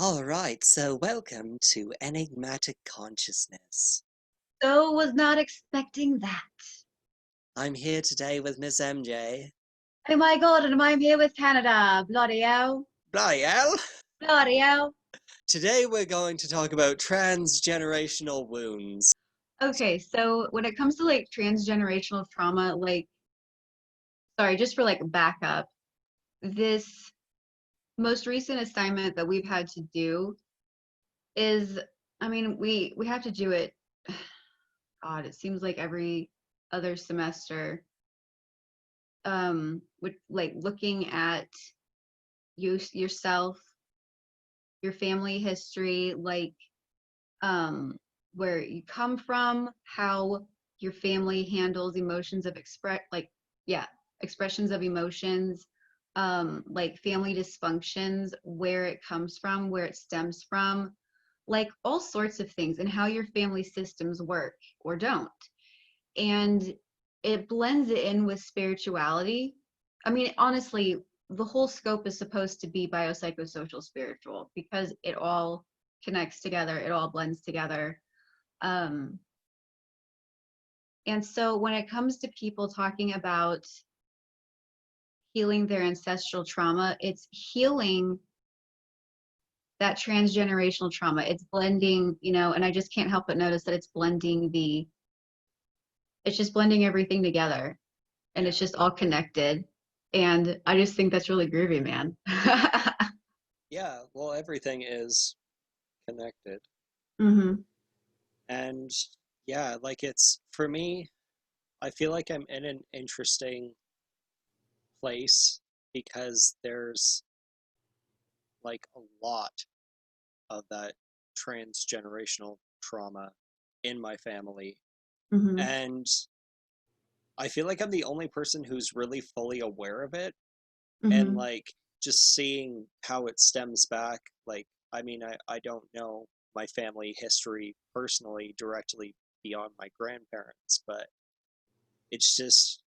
All right, so welcome to Enigmatic Consciousness. So was not expecting that. I'm here today with Miss MJ. Oh my god, and I'm here with Canada. Bloody hell. Bloody hell! Bloody hell. Today we're going to talk about transgenerational wounds. Okay, so when it comes to like transgenerational trauma, sorry, just for like backup, this most recent assignment that we've had to do is, I mean, we have to do it. God, it seems like every other semester. With like looking at yourself, your family history, where you come from, how your family handles emotions of expressions of emotions, like family dysfunctions, where it comes from, where it stems from, like all sorts of things, and how your family systems work or don't. And it blends it in with spirituality. I mean, honestly, the whole scope is supposed to be biopsychosocial spiritual because it all connects together, it all blends together. um, and so when it comes to people talking about healing their ancestral trauma, it's healing that transgenerational trauma. It's blending, and I just can't help but notice that it's just blending everything together, and Yeah. it's just all connected. And I just think that's really groovy, man. Yeah, well, everything is connected. Hmm. And yeah, like for me, I feel like I'm in an interesting place because there's like a lot of that transgenerational trauma in my family. Hmm. And I feel like I'm the only person who's really fully aware of it. And Hmm. like just seeing how it stems back, like, I mean, I don't know my family history personally directly beyond my grandparents, but it's just,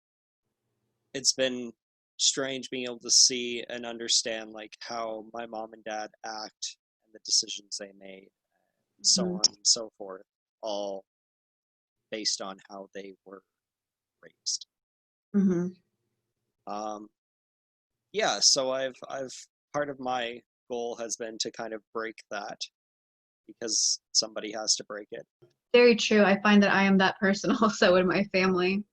it's been strange being able to see and understand like how my mom and dad act and the decisions they made, so Hmm. on and so forth, all based on how they were raised. Hmm. Um, yeah, so I've part of my goal has been to kind of break that because somebody has to break it. Very true. I find that I am that person also in my family.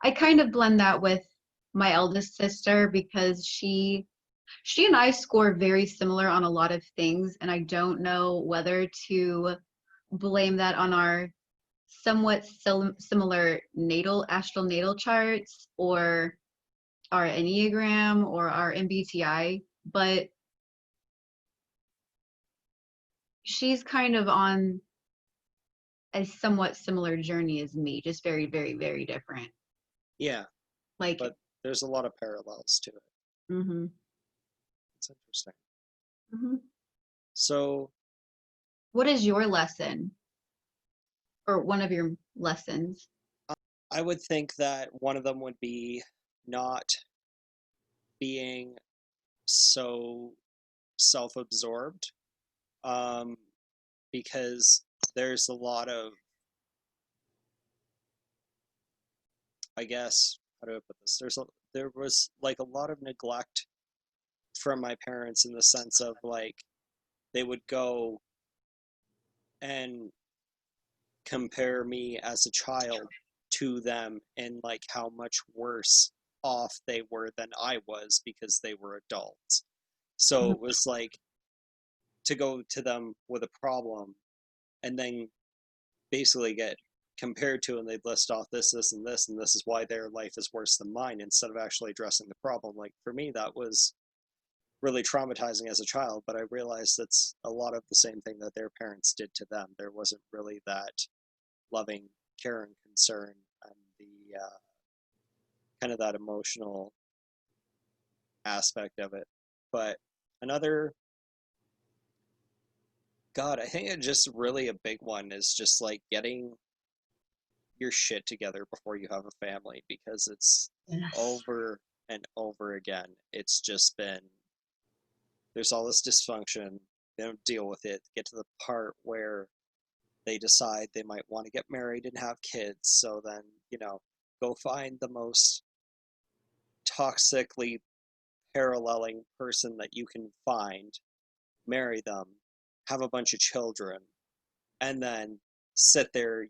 I kind of blend that with my eldest sister because she and I score very similar on a lot of things, and I don't know whether to blame that on our somewhat similar astral natal charts, or our Enneagram, or our MBTI, but she's kind of on a somewhat similar journey as me, just very, very, very different. Yeah, Like, but there's a lot of parallels to it. mm-hmm, It's interesting. mm-hmm. So What is your lesson, or one of your lessons? I would think that one of them would be not being so self-absorbed, um, because there's a lot of, I guess, how do I put this? There was like a lot of neglect from my parents in the sense of like they would go and compare me as a child to them and like how much worse off they were than I was because they were adults. So it was like to go to them with a problem and then basically get compared to, and they'd list off this, this, and this is why their life is worse than mine instead of actually addressing the problem. Like for me, that was really traumatizing as a child, but I realized that's a lot of the same thing that their parents did to them. There wasn't really that loving care and concern and the kind of that emotional aspect of it. But another, God, I think it just really a big one is just like getting your shit together before you have a family because it's Yes. over and over again. It's just been, there's all this dysfunction. they don't deal with it, get to the part where they decide they might want to get married and have kids. So then, go find the most toxically paralleling person that you can find, marry them, have a bunch of children, and then sit there,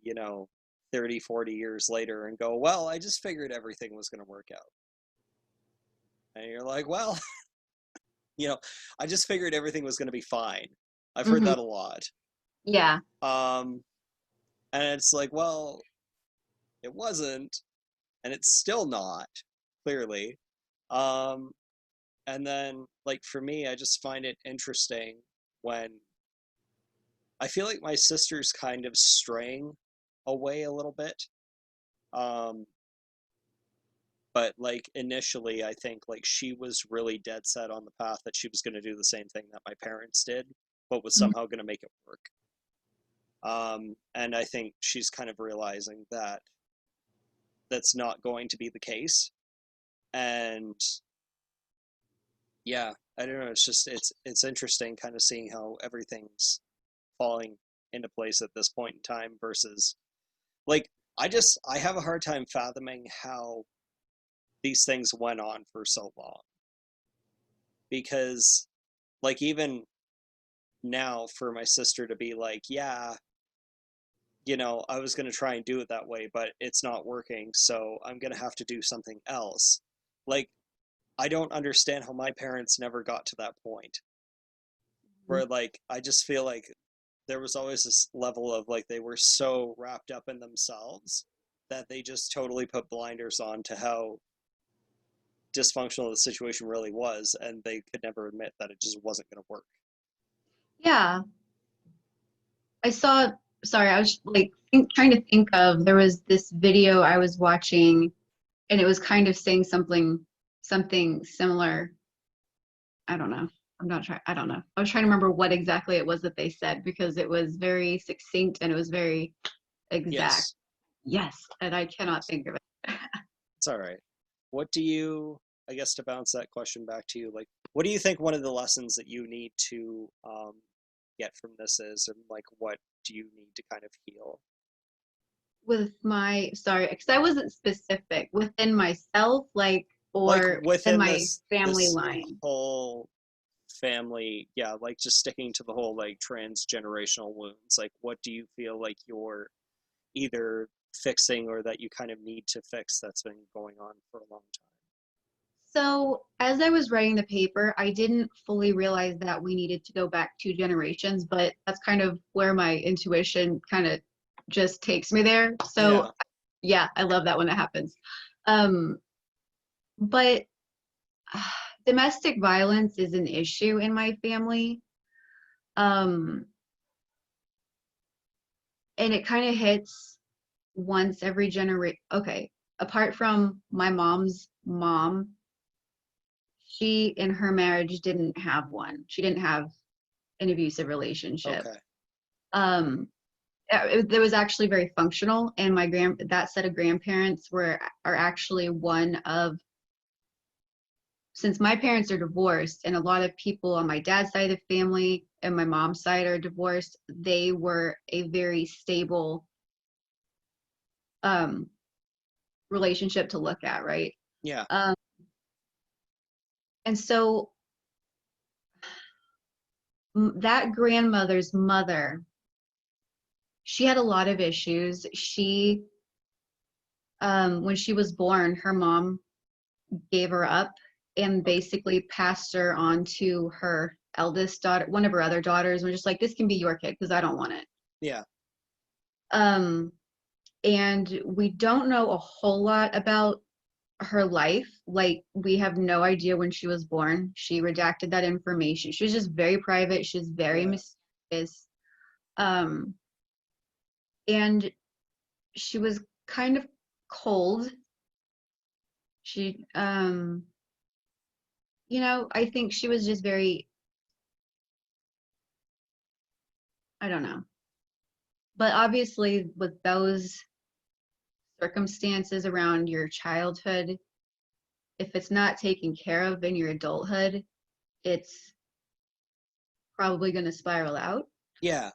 30, 40 years later and go, well, I just figured everything was going to work out. And you're like, well, you know, I just figured everything was going to be fine. I've heard Mm-hmm. that a lot. Yeah. Um, and it's like, well, it wasn't, and it's still not, clearly. Um, and then, like, for me, I just find it interesting when I feel like my sister's kind of straying away a little bit. Um, but like initially, I think like she was really dead set on the path that she was going to do the same thing that my parents did, but was Mhm. somehow going to make it work. And I think she's kind of realizing that that's not going to be the case. And yeah, I don't know. It's just it's interesting, kind of seeing how everything's falling into place at this point in time versus like I have a hard time fathoming how these things went on for so long because like even now for my sister to be like, yeah, I was going to try and do it that way, but it's not working, so I'm going to have to do something else. Like, I don't understand how my parents never got to that point where, like, I just feel like there was always this level of, like, they were so wrapped up in themselves that they just totally put blinders on to how dysfunctional the situation really was, and they could never admit that it just wasn't going to work. Yeah. I saw, sorry, I was like trying to think of, there was this video I was watching and it was kind of saying something similar. I don't know. I don't know. I was trying to remember what exactly it was that they said because it was very succinct and it was very exact. Yes. Yes, and I cannot Yes. think of it. It's all right. What do you, I guess to bounce that question back to you, like, what do you think one of the lessons that you need to get from this is, and like, what do you need to kind of heal? With my, sorry, because I wasn't specific within myself, like, Like or within within my family this line. whole family, yeah, like just sticking to the whole like transgenerational wounds. Like, what do you feel like you're either fixing or that you kind of need to fix that's been going on for a long time? So, as I was writing the paper, I didn't fully realize that we needed to go back 2 generations, but that's kind of where my intuition kind of just takes me there. So, Yeah. yeah, I love that when it happens. Um, but domestic violence is an issue in my family. Um, and it kind of hits once every generation. Okay, apart from my mom's mom, she in her marriage didn't have one. She didn't have an abusive relationship. Okay. Um, it was actually very functional, and that set of grandparents are actually one of, since my parents are divorced and a lot of people on my dad's side of the family and my mom's side are divorced, they were a very stable um relationship to look at, right? Yeah. um and so that grandmother's mother, she had a lot of issues. She when she was born, her mom gave her up and Okay. basically passed her on to her eldest daughter, one of her other daughters, and was just like, this can be your kid because I don't want it. Yeah. um and we don't know a whole lot about her life. Like, we have no idea when she was born. She redacted that information. She was just very private. She was very Yeah. mysterious. um and she was kind of cold. She I think she was just very, I don't know. But obviously, with those circumstances around your childhood, if it's not taken care of in your adulthood, it's probably going to spiral out. Yeah.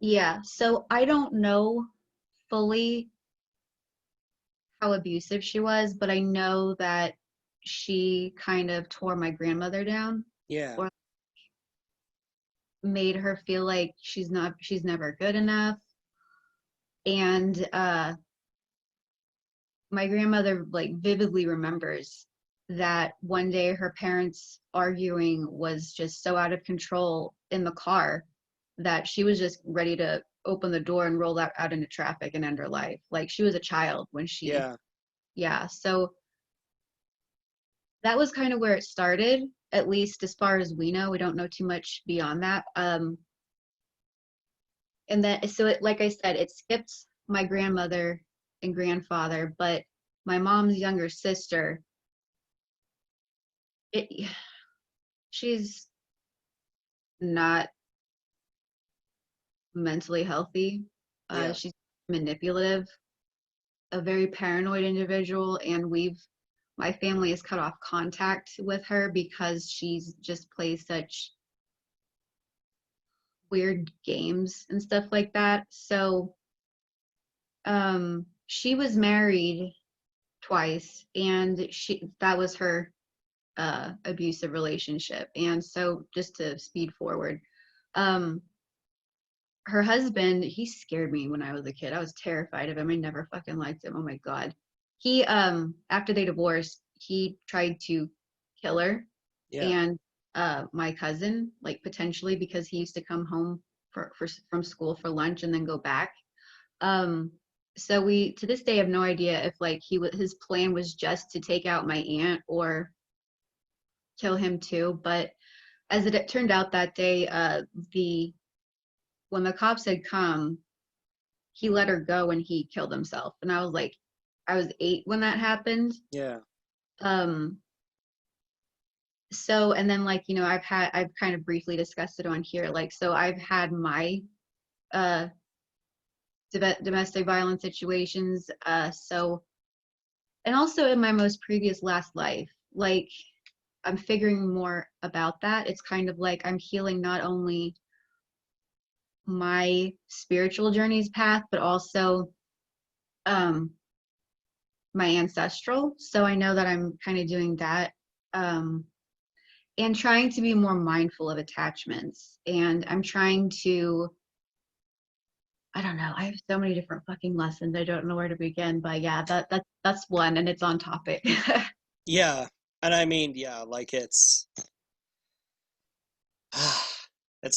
Yeah, so I don't know fully how abusive she was, but I know that she kind of tore my grandmother down Yeah. or made her feel like she's never good enough. And my grandmother like vividly remembers that one day her parents arguing was just so out of control in the car that she was just ready to open the door and roll out into traffic and end her life. Like she was a child when she, Yeah. yeah. So that was kind of where it started, at least as far as we know. We don't know too much beyond that. And then, so it, like I said, it skipped my grandmother and grandfather, but my mom's younger sister, it, she's not mentally healthy. Yeah. She's manipulative, a very paranoid individual, and my family has cut off contact with her because she's just plays such weird games and stuff like that. So, she was married twice, and that was her abusive relationship. And so, just to speed forward, um, her husband, he scared me when I was a kid. I was terrified of him. I never fucking liked him. Oh my God. He after they divorced, he tried to kill her Yeah. and my cousin, like potentially because he used to come home from school for lunch and then go back. Um so we to this day have no idea if like his plan was just to take out my aunt or kill him too, but as it turned out that day, the when the cops had come, he let her go and he killed himself. And I was like, I was 8 when that happened. Yeah. Um, so, and then like, I've kind of briefly discussed it on here. Like, so I've had my uh, domestic violence situations. So, and also in my most previous last life, like, I'm figuring more about that. It's kind of like I'm healing not only my spiritual journey's path, but also um, my ancestral. So I know that I'm kind of doing that. Um, and trying to be more mindful of attachments. And I'm trying to, I don't know, I have so many different fucking lessons. I don't know where to begin, but yeah, that's one and it's on topic. Yeah. And I mean, yeah, like it's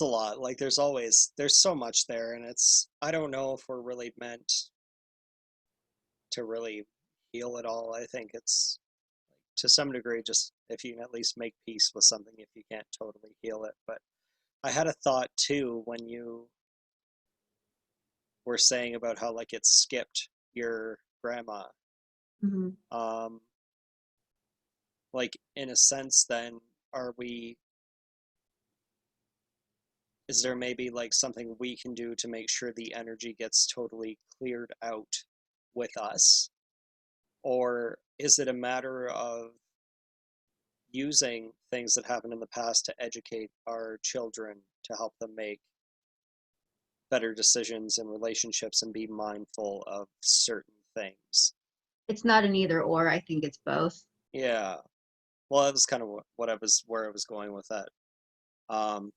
a lot. Like there's so much there, and I don't know if we're really meant to really heal it all. I think it's to some degree just if you can at least make peace with something if you can't totally heal it. But I had a thought too when you were saying about how like it skipped your grandma. Mhm. Um, like in a sense, then are we? Is there maybe like something we can do to make sure the energy gets totally cleared out with us? Or is it a matter of using things that happened in the past to educate our children to help them make better decisions in relationships and be mindful of certain things? It's not an either or, I think it's both. Yeah. Well, that was kind of what I was where I was going with that. Um,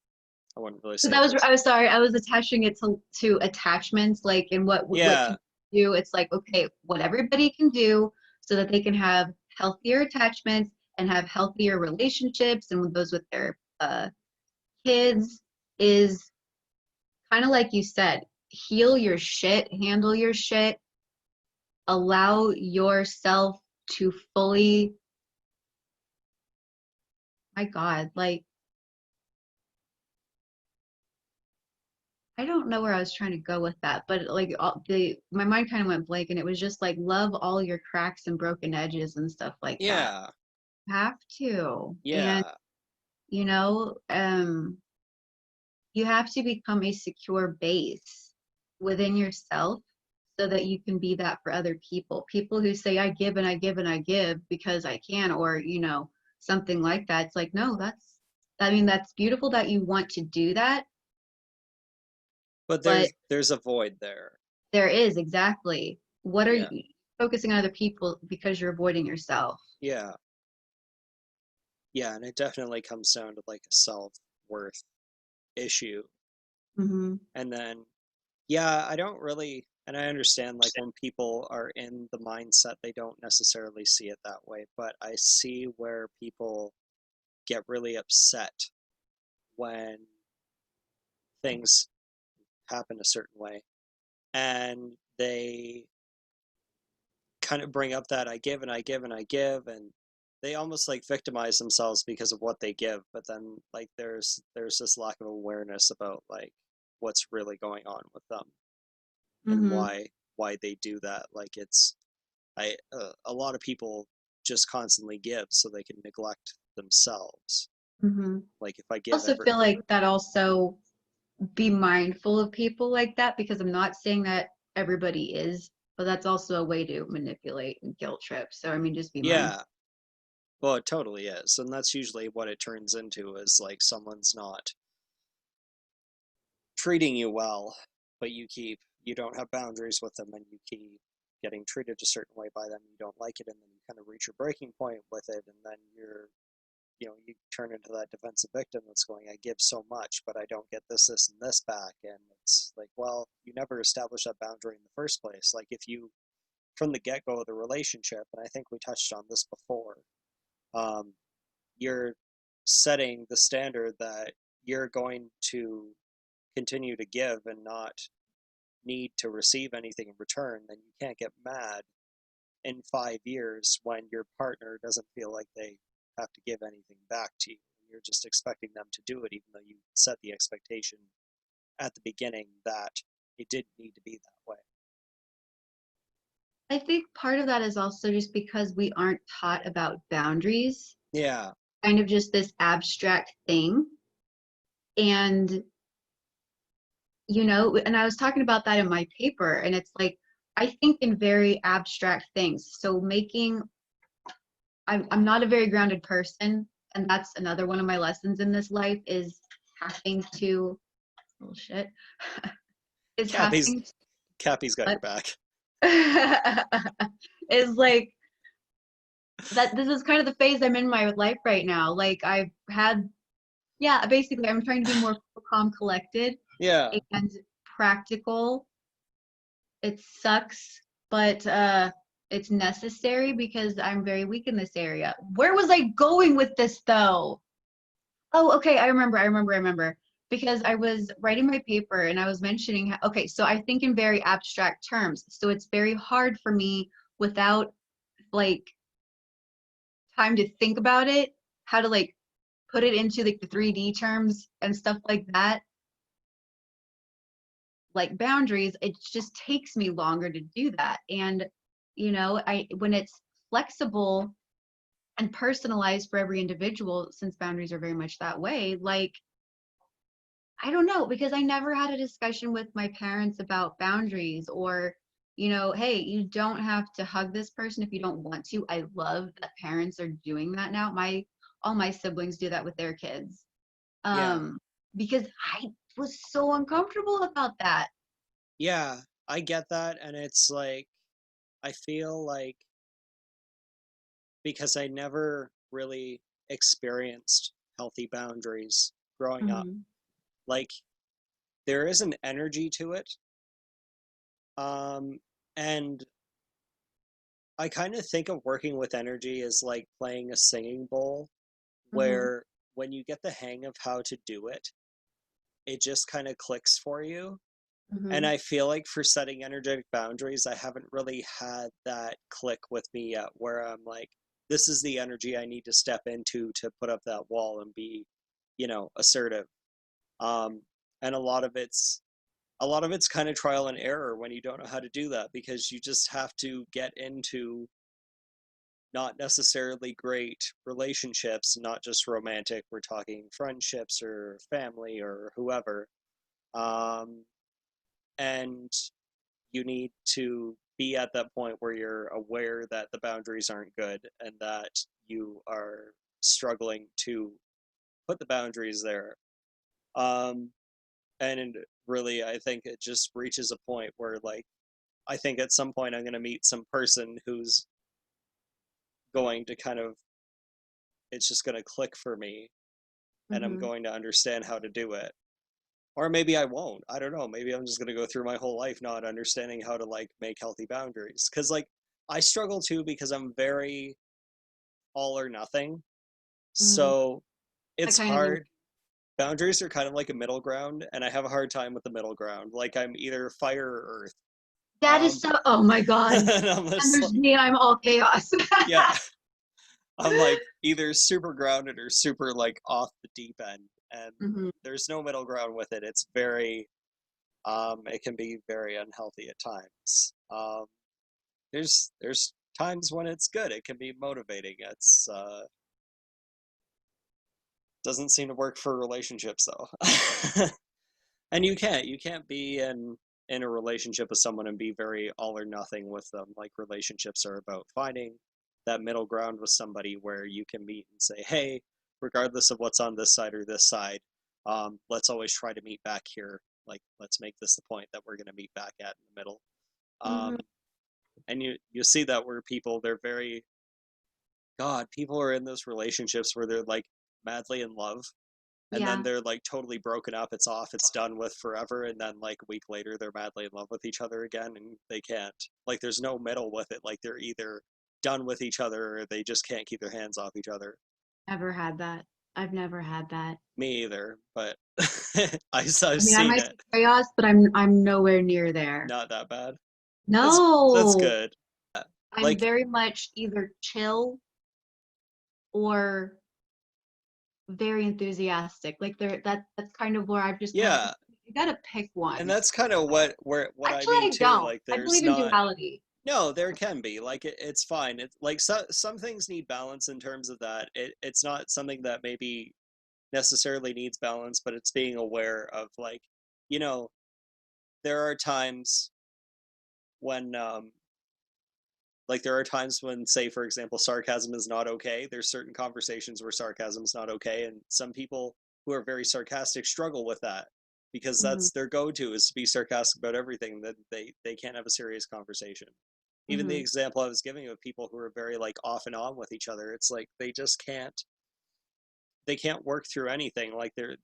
I wouldn't really So say it was. I was sorry, I was attaching it to attachments, like in what Yeah. people do. It's like, okay, what everybody can do so that they can have healthier attachments and have healthier relationships and with those with their kids is kind of like you said, heal your shit, handle your shit, allow yourself to fully, my God, like, I don't know where I was trying to go with that, but like my mind kind of went blank and it was just like love all your cracks and broken edges and stuff like that. Yeah. Have to. And Yeah. you know, you have to become a secure base within yourself so that you can be that for other people. People who say I give and I give and I give because I can, or something like that. It's like, no, I mean, that's beautiful that you want to do that, But but there's a void there. there is exactly. What are Yeah. you focusing on other people because you're avoiding yourself? Yeah. Yeah, and it definitely comes down to like a self-worth issue. Hmm. And then yeah, I don't really, and I understand like when people are in the mindset, they don't necessarily see it that way, but I see where people get really upset when things happen a certain way and they kind of bring up that I give and I give and I give, and they almost like victimize themselves because of what they give, but then like there's this lack of awareness about like what's really going on with them and Hmm. why they do that. Like it's a lot of people just constantly give so they can neglect themselves. Hmm. Like if I I give also every feel like that also be mindful of people like that, because I'm not saying that everybody is, but that's also a way to manipulate and guilt trip. So I mean, just be mindful. yeah, well it totally is, and that's usually what it turns into is like someone's not treating you well, but you don't have boundaries with them and you keep getting treated a certain way by them. You don't like it, and then you kind of reach your breaking point with it, and then you turn into that defensive victim that's going, I give so much, but I don't get this, and this back. And it's like, well, you never established that boundary in the first place. Like if you, from the get go of the relationship, and I think we touched on this before, um, you're setting the standard that you're going to continue to give and not need to receive anything in return, then you can't get mad in 5 years when your partner doesn't feel like they have to give anything back to you. You're just expecting them to do it, even though you set the expectation at the beginning that it didn't need to be that way. I think part of that is also just because we aren't taught about boundaries, Yeah, kind of just this abstract thing. And, and I was talking about that in my paper, and it's like, I think in very abstract things. So I'm not a very grounded person, and that's another one of my lessons in this life is having to, bullshit, is Cappy's having Cappy's got your to, back. is like, that this is kind of the phase I'm in my life right now. Like I've had, yeah, basically I'm trying to be more calm, collected, Yeah, and practical. It sucks, but it's necessary because I'm very weak in this area. Where was I going with this though? Oh, okay, I remember. Because I was writing my paper and I was mentioning how, okay, so I think in very abstract terms. So it's very hard for me without like time to think about it, how to like put it into like the 3D terms and stuff like that, like boundaries. It just takes me longer to do that. And I when it's flexible and personalized for every individual, since boundaries are very much that way, like I don't know, because I never had a discussion with my parents about boundaries or, hey, you don't have to hug this person if you don't want to. I love that parents are doing that now. All my siblings do that with their kids. yeah, Um, because I was so uncomfortable about that. yeah. I get that, and it's like I feel like because I never really experienced healthy boundaries growing up, Hmm. like there is an energy to it. Um, and I kind of think of working with energy as like playing a singing bowl, Hmm. where when you get the hang of how to do it, it just kind of clicks for you. And Hmm. I feel like for setting energetic boundaries, I haven't really had that click with me yet, where I'm like, this is the energy I need to step into to put up that wall and be, assertive. Um, and a lot of it's kind of trial and error when you don't know how to do that, because you just have to get into not necessarily great relationships, not just romantic. We're talking friendships or family or whoever. Um, and you need to be at that point where you're aware that the boundaries aren't good and that you are struggling to put the boundaries there. Um, and really, I think it just reaches a point where, like, I think at some point I'm going to meet some person who's going to kind of, it's just going to click for me, and I'm Mm-hmm. going to understand how to do it. Or maybe I won't. I don't know. Maybe I'm just going to go through my whole life not understanding how to, like, make healthy boundaries. Because, like, I struggle too because I'm very all or nothing. Mm-hmm. So I it's kind of am. hard. Boundaries are kind of like a middle ground, and I have a hard time with the middle ground. Like, I'm either fire or earth. That is so, oh my God. And I'm And just there's like, me, I'm all chaos. yeah, I'm like either super grounded or super, like, off the deep end, and Hmm. there's no middle ground with it. It's very, it can be very unhealthy at times. There's times when it's good. It can be motivating. It's doesn't seem to work for relationships though. And you can't be in a relationship with someone and be very all or nothing with them. Like, relationships are about finding that middle ground with somebody where you can meet and say, hey, regardless of what's on this side or this side, let's always try to meet back here. Like, let's make this the point that we're going to meet back at in the middle. Hmm. um, and you see that where people, they're very, god, people are in those relationships where they're, like, madly in love, and then Yeah, they're, like, totally broken up, it's off, it's done with forever, and then, like, a week later they're madly in love with each other again, and they can't, like, there's no middle with it. Like, they're either done with each other or they just can't keep their hands off each other. never had that. I've never had that. Me either, but I I've mean, I seen might it. be chaos, but I'm nowhere near there. Not that bad. That's No, good. I'm Like, very much either chill or very enthusiastic. Like that's kind of where I've just kind of yeah, you gotta pick and one. that's kind of what I Actually, mean I too. don't. Like, I there's believe in not, duality. no, there can be, like, it's fine. It's like, some things need balance in terms of that. It's not something that maybe necessarily needs balance, but it's being aware of, like, you know, there are times when, like, there are times when, say, for example, sarcasm is not okay. There's certain conversations where sarcasm is not okay, and some people who are very sarcastic struggle with that because Hmm. that's their go-to, is to be sarcastic about everything. That they can't have a serious conversation. Even the Hmm. example I was giving of people who are very, like, off and on with each other, it's like they just can't, they can't work through anything. Like, they're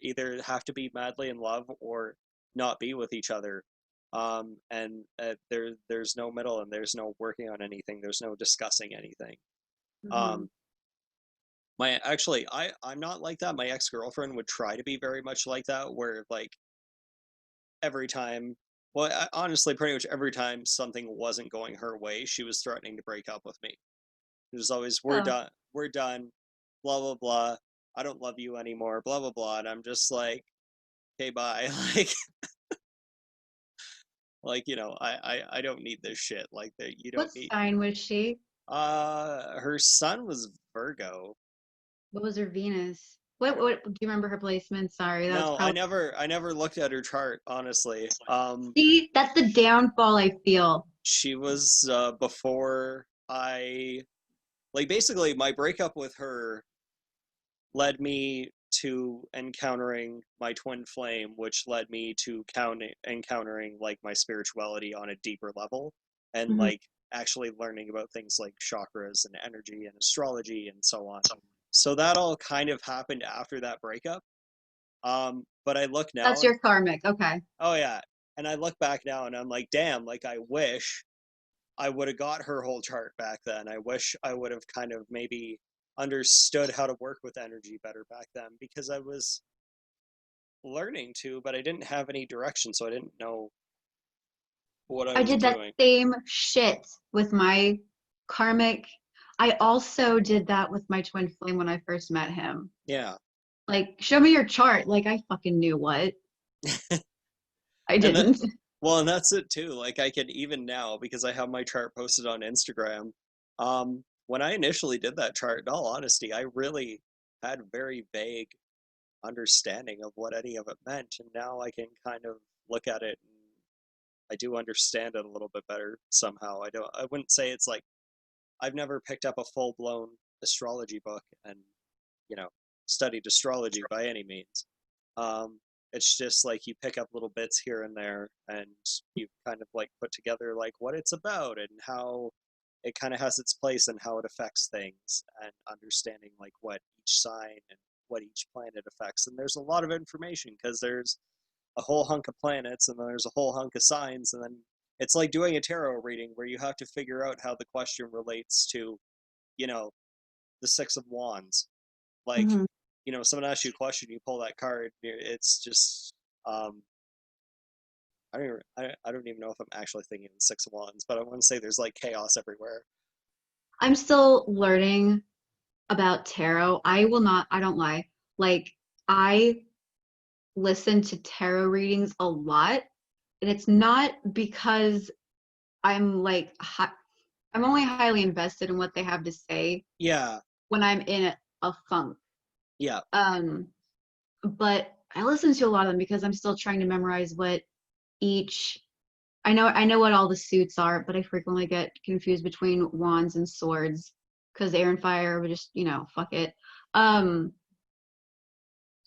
either have to be madly in love or not be with each other. And there's no middle, and there's no working on anything. There's no discussing anything. Hmm. Um, my actually, I'm not like that. My ex-girlfriend would try to be very much like that, where, like, every time, well, honestly, pretty much every time something wasn't going her way, she was threatening to break up with me. It was always, Oh, we're done, blah blah blah. I don't love you anymore, blah blah blah. And I'm just like, okay, bye. Like, I don't need this shit. Like, that, you what don't need. sign was she? Her son was Virgo. What was her Venus? What do you remember her placement? Sorry, that was No, probably. I never looked at her chart, honestly. See, that's the downfall I feel. She was, before I, like, basically my breakup with her led me to encountering my twin flame, which led me to encountering, like, my spirituality on a deeper level, and, Hmm. like, actually learning about things like chakras and energy and astrology and so on. So that all kind of happened after that breakup. But I look now That's and, your karmic. Okay. oh yeah, and I look back now and I'm like, damn, like, I wish I would have got her whole chart back then. I wish I would have kind of maybe understood how to work with energy better back then, because I was learning to, but I didn't have any direction, so I didn't know what I I was did that doing. same shit with my karmic. I also did that with my twin flame when I first met him. Yeah. Like, show me your chart. Like, I fucking knew what. I And that, didn't. well, and that's it too. Like, I can, even now, because I have my chart posted on Instagram. When I initially did that chart, in all honesty, I really had very vague understanding of what any of it meant, and now I can kind of look at it, and I do understand it a little bit better somehow. I wouldn't say it's like, I've never picked up a full blown astrology book and, you know, studied astrology by any means. It's just like you pick up little bits here and there, and you kind of like put together like what it's about and how it kind of has its place and how it affects things, and understanding like what each sign and what each planet affects. And there's a lot of information because there's a whole hunk of planets, and then there's a whole hunk of signs, and then it's like doing a tarot reading where you have to figure out how the question relates to, you know, the Six of Wands. Like, Mhm. someone asks you a question, you pull that card. It's just, I don't even know if I'm actually thinking the Six of Wands, but I want to say there's like chaos everywhere. I'm still learning about tarot. I don't lie. Like, I listen to tarot readings a lot, and it's not because I'm like, I'm only highly invested in what they have to say Yeah, when I'm in a funk. yeah, Um, but I listen to a lot of them because I'm still trying to memorize what each I know what all the suits are, but I frequently get confused between wands and swords because air and fire would just, fuck it. Um,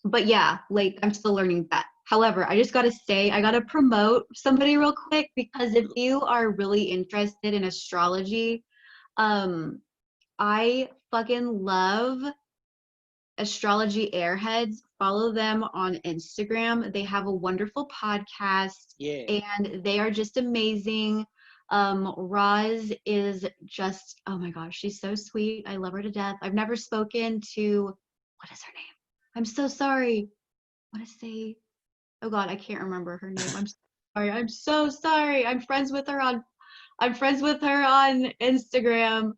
but yeah, like I'm still learning that. However, I just gotta say, I gotta promote somebody real quick because if you are really interested in astrology, um, I fucking love Astrology Airheads. Follow them on Instagram. They have a wonderful podcast yeah. and they are just amazing. Roz is just, oh my gosh, she's so sweet. I love her to death. I've never spoken to, what is her name? I'm so sorry. What is say? Oh God, I can't remember her name. I'm sorry. I'm so sorry. I'm friends with her on Instagram.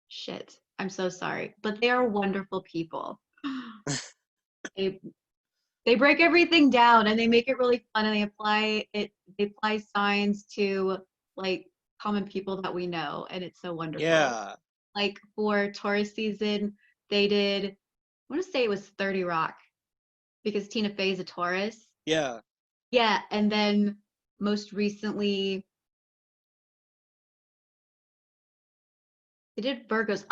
Shit. I'm so sorry. But they are wonderful people. They they break everything down and they make it really fun and they apply signs to like common people that we know and it's so wonderful. Yeah, Like for Taurus season, they did I want to say it was 30 Rock because Tina Fey's a Taurus. yeah. Yeah, and then most recently they did Virgos.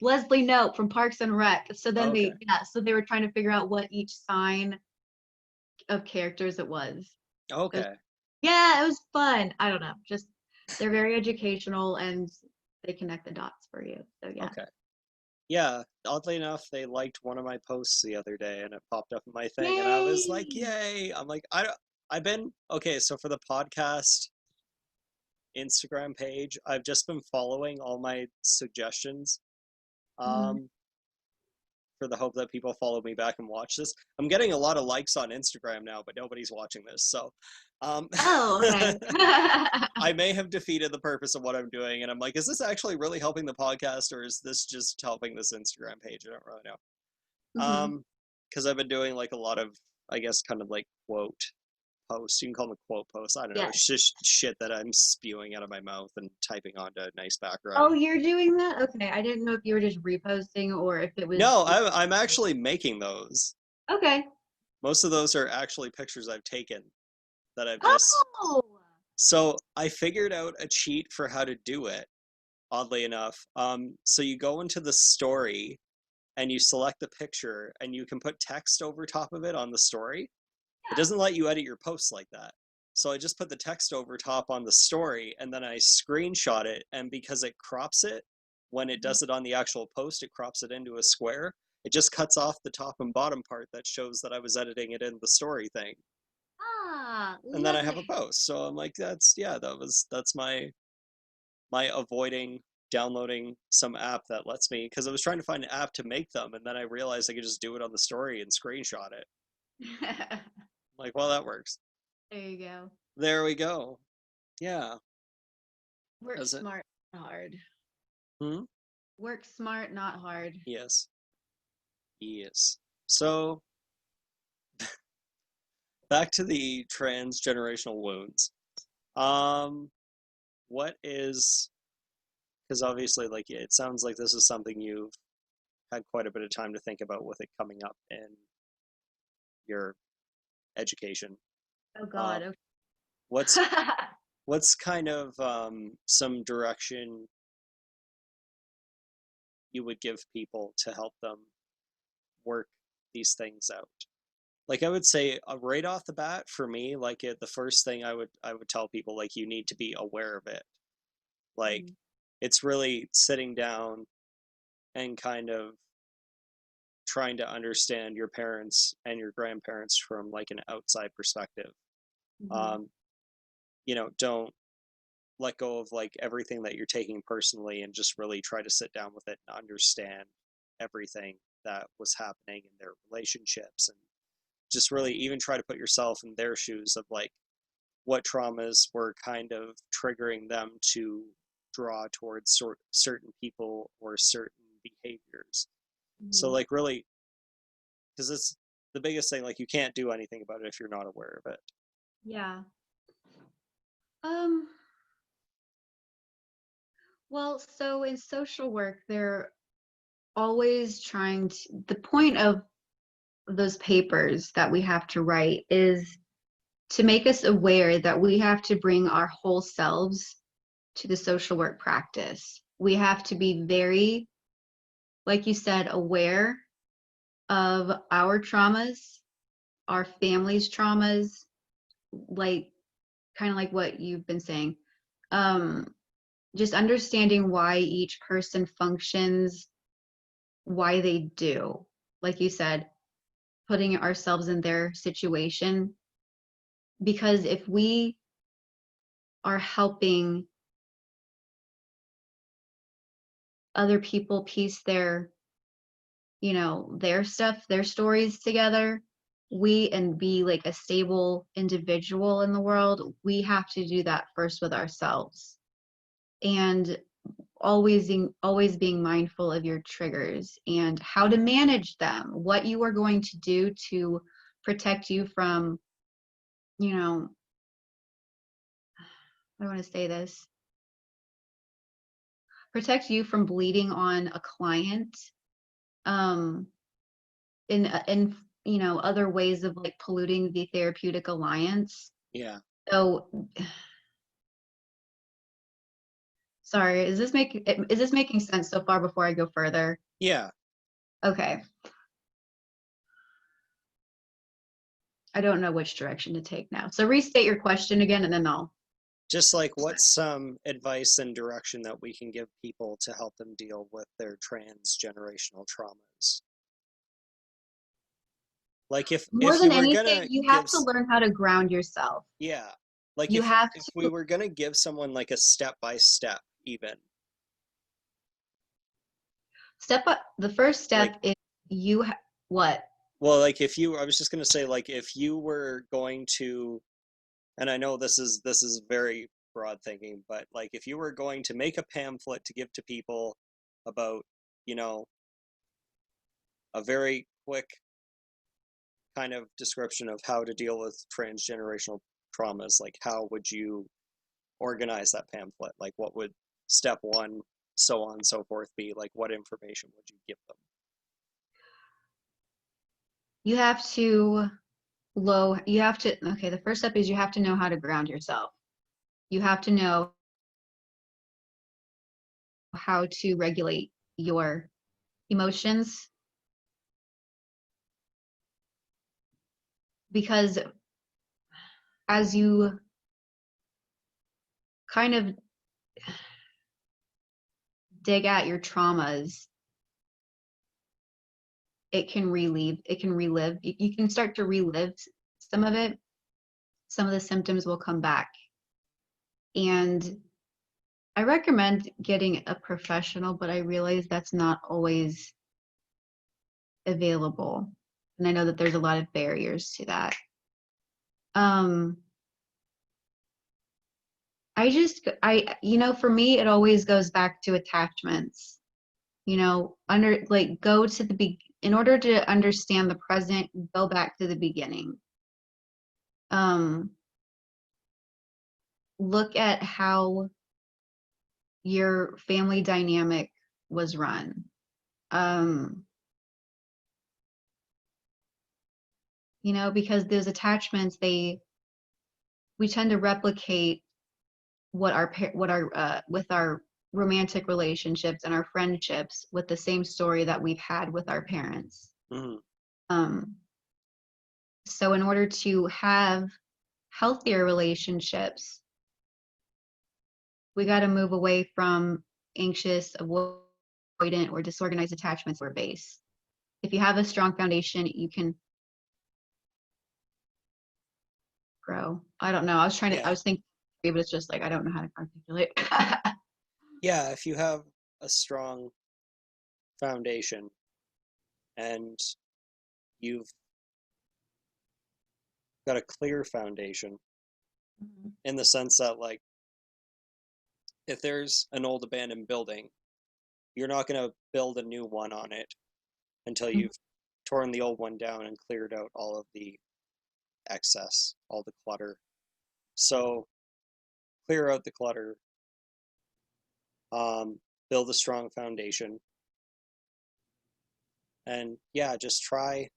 Leslie Nope from Parks and Rec. Okay, So they were trying to figure out what each sign of characters it was. It was okay, Yeah, it was fun. I don't know. Just they're very educational and they connect the dots for you. So yeah. okay. Yeah, oddly enough, they liked one of my posts the other day, and it popped up in my thing, and I was like, Yay! "Yay!" I'm like, I've been okay. So for the podcast Instagram page, I've just been following all my suggestions, Mhm. um, for the hope that people follow me back and watch this. I'm getting a lot of likes on Instagram now, but nobody's watching this, so um, Oh, okay. I may have defeated the purpose of what I'm doing, and I'm like, is this actually really helping the podcast, or is this just helping this Instagram page? I don't really know. hmm Because I've been doing like a lot of, I guess, kind of like quote posts. You can call them quote posts. I don't know. It's Yes. just shit that I'm spewing out of my mouth and typing onto a nice background. Oh, you're doing that? Okay. I didn't know if you were just reposting or if it was No, like I'm actually making those. okay. Most of those are actually pictures I've taken that I've just. Oh. So I figured out a cheat for how to do it, oddly enough. So you go into the story and you select the picture and you can put text over top of it on the story. It Yeah. doesn't let you edit your posts like that. So I just put the text over top on the story and then I screenshot it. And because it crops it, when it Mhm. does it on the actual post, it crops it into a square. It just cuts off the top and bottom part that shows that I was editing it in the story thing. And then I have a Lovely. post. So I'm like, that's my avoiding downloading some app that lets me, because I was trying to find an app to make them, and then I realized I could just do it on the story and screenshot it. I'm like, well, that works. There you go. There we go. Yeah. Work Does it? smart, not hard. Hmm? Work smart, not hard. Yes. Yes. So back to the transgenerational wounds. Um, what is, because obviously, like, it sounds like this is something you've had quite a bit of time to think about with it coming up in your education. Oh Um, God. what's Okay. what's kind of some direction you would give people to help them work these things out. Like I would say right off the bat for me, like the first thing I would tell people, like, you need to be aware of it. Like Mhm. it's really sitting down and kind of trying to understand your parents and your grandparents from like an outside perspective. Mhm. um don't let go of like everything that you're taking personally, and just really try to sit down with it and understand everything that was happening in their relationships, and just really even try to put yourself in their shoes of like what traumas were kind of triggering them to draw towards certain people or certain behaviors. So Mhm. like really, because it's the biggest thing, like you can't do anything about it if you're not aware of it. Yeah. Um, well, so in social work, they're always trying to, the point of those papers that we have to write is to make us aware that we have to bring our whole selves to the social work practice. We have to be very, like you said, aware of our traumas, our family's traumas, like kind of like what you've been saying. Um, just understanding why each person functions, why they do. Like you said, putting ourselves in their situation. Because if we are helping other people piece their, their stuff, their stories together, we and be like a stable individual in the world, we have to do that first with ourselves. And always being mindful of your triggers and how to manage them, what you are going to do to protect you from, you know, I want to say this, protect you from bleeding on a client, um in other ways of like polluting the therapeutic alliance. Yeah. So sorry, is this making sense so far before I go further? Yeah. Okay. I don't know which direction to take now. So restate your question again and then I'll. Just like what's some advice and direction that we can give people to help them deal with their transgenerational traumas? Like More if you than were anything, gonna you have give to learn how to ground yourself. yeah, like You have if we to were gonna give someone like a step by step, even step up. The first like, step is what? well, like if you, I was just gonna say, like if you were going to, and I know this is very broad thinking, but like if you were going to make a pamphlet to give to people about, you know, a very quick kind of description of how to deal with transgenerational traumas, like how would you organize that pamphlet? Like what would step one, so on and so forth be? Like what information would you give them? You have to okay, the first step is you have to know how to ground yourself. You have to know how to regulate your emotions because as you kind of dig at your traumas, it can relive. You can start to relive some of it. Some of the symptoms will come back. And I recommend getting a professional, but I realize that's not always available. And I know that there's a lot of barriers to that. Um, for me, it always goes back to attachments. Go to in order to understand the present, go back to the beginning. Um, look at how your family dynamic was run. Um, because those attachments, we tend to replicate with our romantic relationships and our friendships with the same story that we've had with our parents. Mm-hmm. Um, so in order to have healthier relationships, we got to move away from anxious, avoidant, or disorganized attachments or base. If you have a strong foundation, you can grow. I don't know. I Yeah. was thinking, but it's just like, I don't know how to articulate. Yeah. If you have a strong foundation and you've got a clear foundation in the sense that, like, if there's an old abandoned building, you're not going to build a new one on it until Mhm. you've torn the old one down and cleared out all of the excess, all the clutter. So clear out the clutter, um, build a strong foundation, and yeah, just try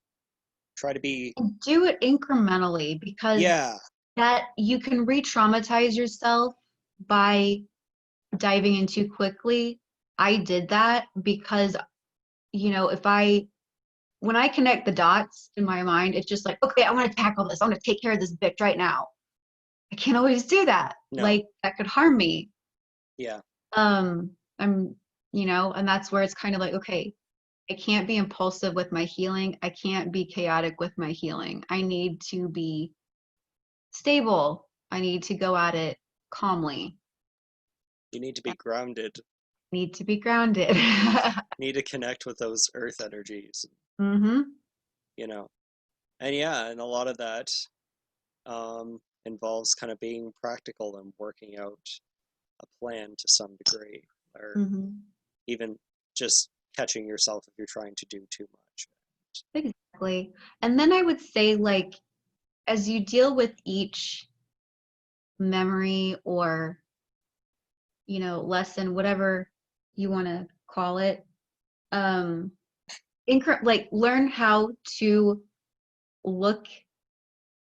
to be, Do it incrementally, because yeah, that you can re-traumatize yourself by diving in too quickly. I did that because, when I connect the dots in my mind, it's just like, okay, I want to tackle this. I want to take care of this bitch right now. I can't always do that. no, Like, that could harm me. yeah, I'm, and that's where it's kind of like, okay, I can't be impulsive with my healing. I can't be chaotic with my healing. I need to be stable. I need to go at it calmly. you need to I be grounded, need to be grounded. need to connect with those earth energies, Mm-hmm. you know, and yeah, and a lot of that involves kind of being practical and working out a plan to some degree, or Mm-hmm. even just catching yourself if you're trying to do too much. Exactly. And then I would say, like, as you deal with each memory or, lesson, whatever you want to call it, um, like, learn how to look,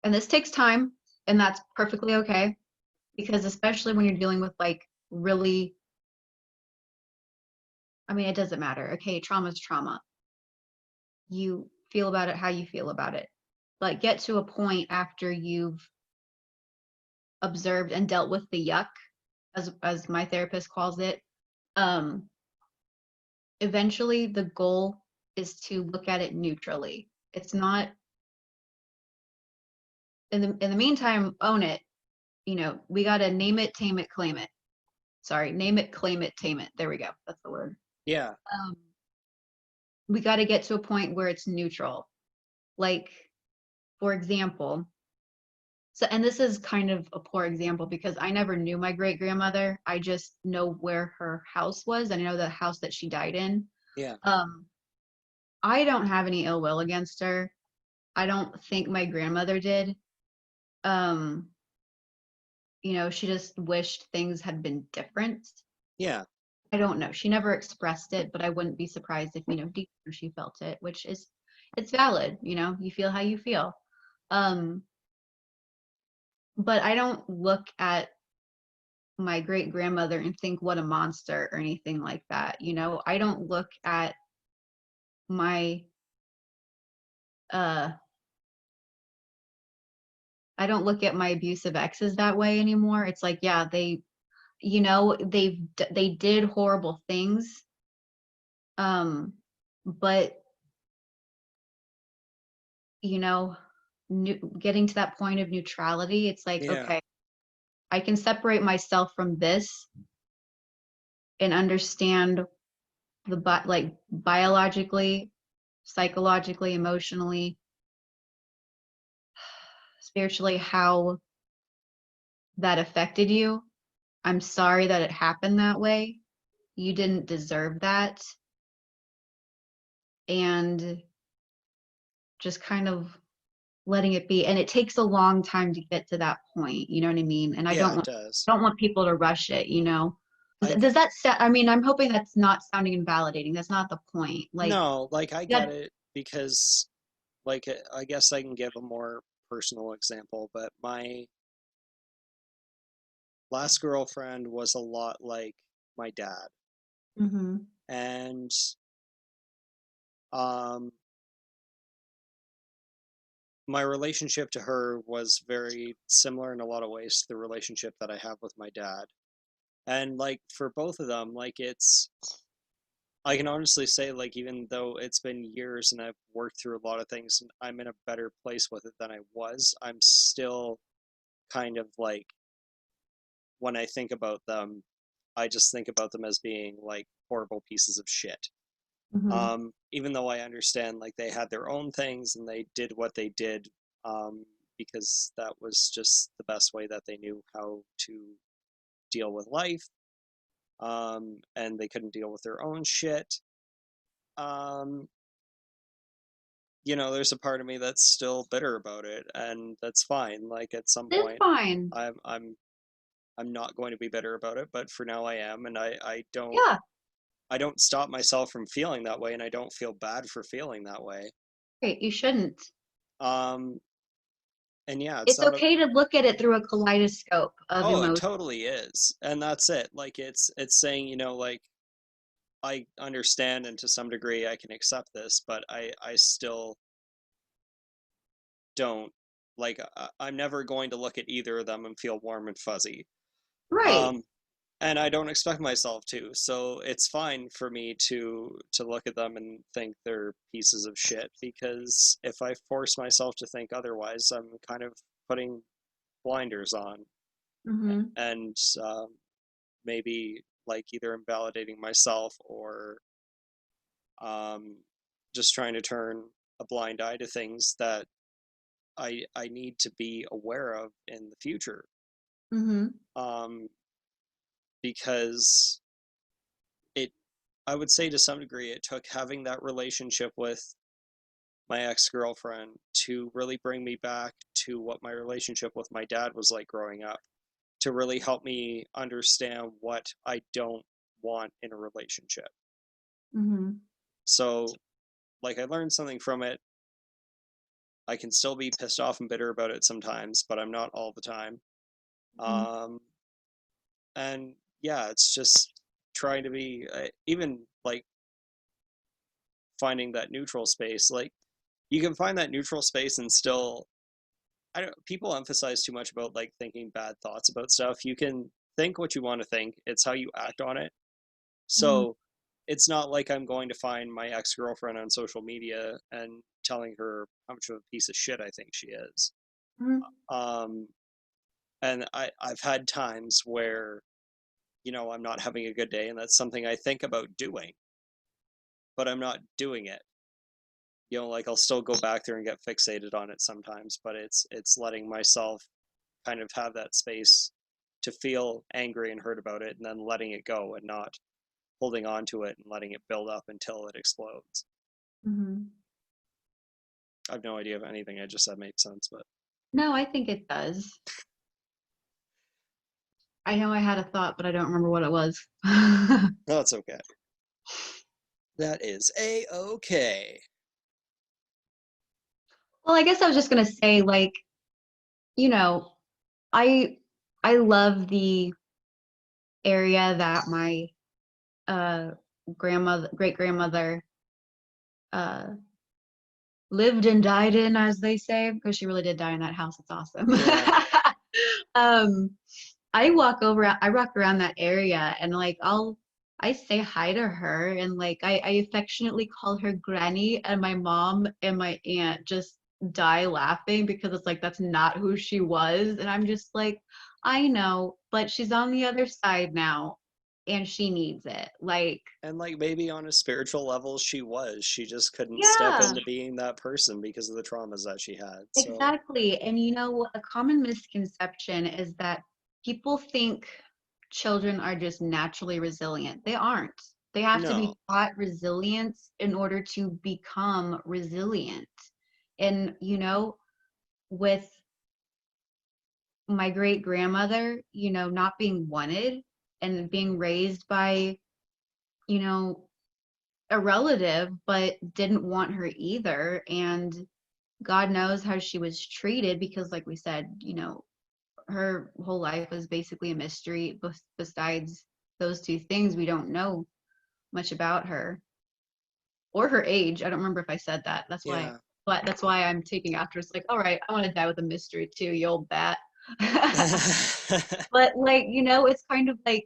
and this takes time, and that's perfectly okay, because especially when you're dealing with, like, really, I mean, it doesn't matter. Okay, trauma is trauma. You feel about it how you feel about it. Like, get to a point after you've observed and dealt with the yuck, as my therapist calls it. Um, Eventually, the goal is to look at it neutrally. It's not, in the meantime, own it. We got to name it, tame it, claim it. Sorry, name it, claim it, tame it. There we go. That's the word. Yeah, Um, we got to get to a point where it's neutral. Like, for example, so, and this is kind of a poor example because I never knew my great grandmother. I just know where her house was, and I know the house that she died in. yeah, Um, I don't have any ill will against her. I don't think my grandmother did. Um, she just wished things had been different. yeah, I don't know. She never expressed it, but I wouldn't be surprised if, deep down she felt it, which is, it's valid. You feel how you feel. Um, but I don't look at my great grandmother and think what a monster or anything like that. I don't look at my, uh, I don't look at my abusive exes that way anymore. It's like, yeah, they did horrible things. But you know, getting to that point of neutrality, it's like, yeah, okay, I can separate myself from this and understand like, biologically, psychologically, emotionally, spiritually, how that affected you. I'm sorry that it happened that way. You didn't deserve that. And just kind of letting it be. And it takes a long time to get to that point. You know what I mean? And I yeah, don't it want does. don't want people to rush it. I Does that sound, I mean, I'm hoping that's not sounding invalidating. That's not the point. Like, No, like I get that. it because, like, I guess I can give a more personal example, but my last girlfriend was a lot like my dad. Mm-hmm. And um my relationship to her was very similar in a lot of ways to the relationship that I have with my dad. And like for both of them, like I can honestly say, like, even though it's been years and I've worked through a lot of things and I'm in a better place with it than I was, I'm still kind of like, when I think about them, I just think about them as being like horrible pieces of shit. Mm-hmm. Even though I understand like they had their own things and they did what they did, um, because that was just the best way that they knew how to deal with life, and they couldn't deal with their own shit. Um, there's a part of me that's still bitter about it, and that's fine. Like at some It's point, fine. I'm I'm I'm not going to be bitter about it, but for now I am, and Yeah. I don't stop myself from feeling that way, and I don't feel bad for feeling that way. Great. You shouldn't. Um, and yeah, it's It's not a okay to look at it through a kaleidoscope of oh, it emotion. totally is, and that's it. Like it's saying, like I understand, and to some degree I can accept this, but I still don't like. I'm never going to look at either of them and feel warm and fuzzy. Right. Um, and I don't expect myself to. So it's fine for me to look at them and think they're pieces of shit, because if I force myself to think otherwise, I'm kind of putting blinders on, Mm-hmm. and maybe like either invalidating myself or um, just trying to turn a blind eye to things that I need to be aware of in the future. Mm-hmm. Um, because it I would say to some degree it took having that relationship with my ex-girlfriend to really bring me back to what my relationship with my dad was like growing up, to really help me understand what I don't want in a relationship. Mm-hmm. So like I learned something from it. I can still be pissed off and bitter about it sometimes, but I'm not all the time. Mm-hmm. um and yeah, it's just trying to be even like finding that neutral space. Like you can find that neutral space and still, I don't, people emphasize too much about like thinking bad thoughts about stuff. You can think what you want to think, it's how you act on it. Mm-hmm. So it's not like I'm going to find my ex-girlfriend on social media and telling her how much of a piece of shit I think she is. Mm-hmm. um and I've had times where I'm not having a good day, and that's something I think about doing, but I'm not doing it. Like I'll still go back there and get fixated on it sometimes, but it's letting myself kind of have that space to feel angry and hurt about it, and then letting it go and not holding on to it and letting it build up until it explodes. Mm-hmm. I have no idea if anything I just said made sense, but No, I think it does. I know I had a thought, but I don't remember what it was. no, it's okay. That is a-okay. Well, I guess I was just gonna say, like, you know, I I love the area that my uh great grandmother uh lived and died in, as they say, because she really did die in that house. It's awesome. Yeah. um I walk around that area, and like I say hi to her, and like I affectionately call her granny, and my mom and my aunt just die laughing because it's like that's not who she was. And I'm just like, I know, but she's on the other side now and she needs it. Like, And like maybe on a spiritual level she just couldn't step yeah, into being that person because of the traumas that she had. So exactly. And you know, a common misconception is that people think children are just naturally resilient. They aren't. They have to no. be taught resilience in order to become resilient. And, with my great grandmother, not being wanted and being raised by, you know, a relative, but didn't want her either. And God knows how she was treated because, like we said, her whole life was basically a mystery. Besides those two things, we don't know much about her or her age. I don't remember if I said that. That's why I Yeah. That's why I'm taking after. It's like, all right, I want to die with a mystery too, you old bat. But like, it's kind of like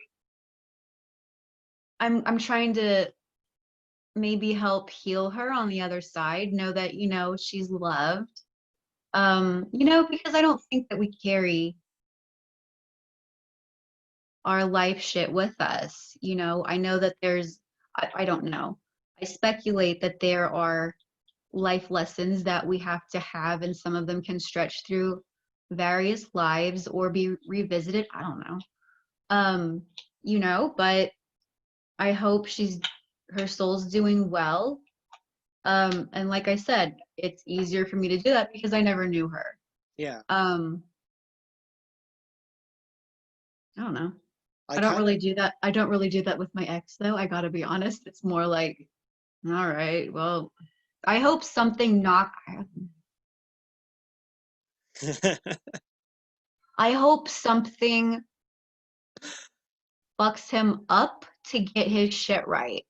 I'm trying to maybe help heal her on the other side, know that, she's loved. Because I don't think that we carry our life shit with us. I know that I don't know. I speculate that there are life lessons that we have to have, and some of them can stretch through various lives or be revisited. I don't know. But I hope her soul's doing well. And like I said, it's easier for me to do that because I never knew her. Yeah. I don't know. I I don't kind really of do that. I don't really do that with my ex though. I gotta be honest. It's more like, all right, well, I hope something not. I hope something fucks him up to get his shit right.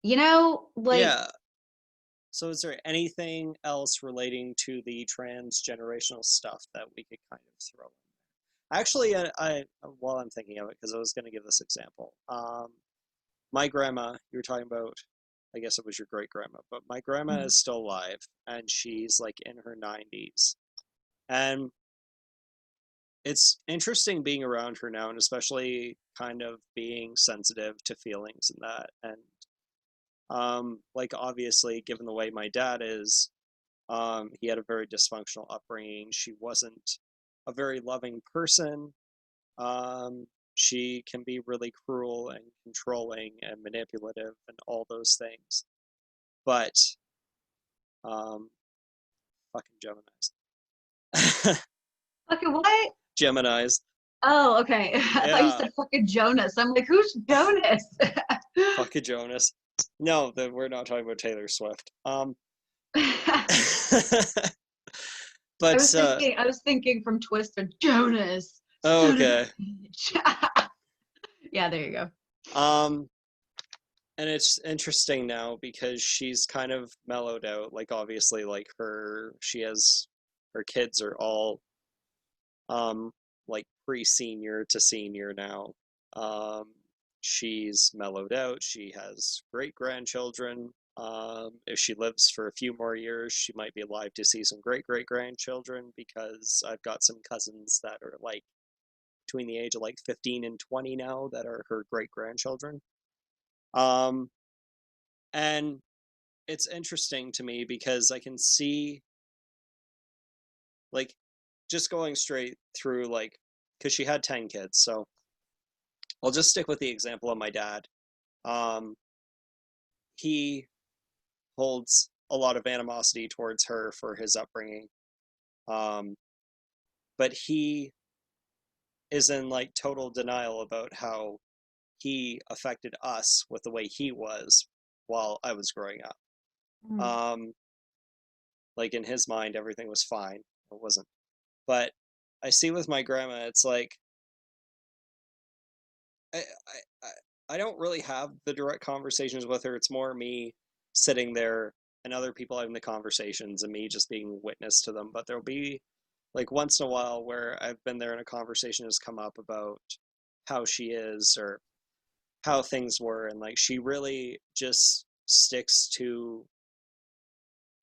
yeah. Like, Yeah. So is there anything else relating to the transgenerational stuff that we could kind of throw in? Actually, while I'm thinking of it, because I was going to give this example. My grandma, you were talking about, I guess it was your great grandma, but my grandma is still alive, and she's like in her 90s. And it's interesting being around her now, and especially kind of being sensitive to feelings and that. And like obviously, given the way my dad is, he had a very dysfunctional upbringing. She wasn't a very loving person. She can be really cruel and controlling and manipulative and all those things. But um, fucking Geminis. fucking what? Geminis. Oh, okay. I thought you Yeah, said fucking Jonas. I'm like, who's Jonas? fucking Jonas. No, we're not talking about Taylor Swift. I But was thinking from Twister, Jonas, son of okay. a bitch. Yeah, there you go. Um, and it's interesting now because she's kind of mellowed out. Like obviously, like her kids are all um like pre-senior to senior now. Um, she's mellowed out. She has great grandchildren. If she lives for a few more years, she might be alive to see some great grandchildren because I've got some cousins that are like between the age of like 15 and 20 now that are her great grandchildren. Um, and it's interesting to me because I can see like just going straight through like because she had 10 kids. So I'll just stick with the example of my dad. Um, he holds a lot of animosity towards her for his upbringing. Um, but he is in like total denial about how he affected us with the way he was while I was growing up. Mm. Um, like in his mind, everything was fine. It wasn't. But I see with my grandma, it's like I, I I don't really have the direct conversations with her. It's more me sitting there and other people having the conversations and me just being witness to them. But there'll be like once in a while where I've been there and a conversation has come up about how she is or how things were, and like she really just sticks to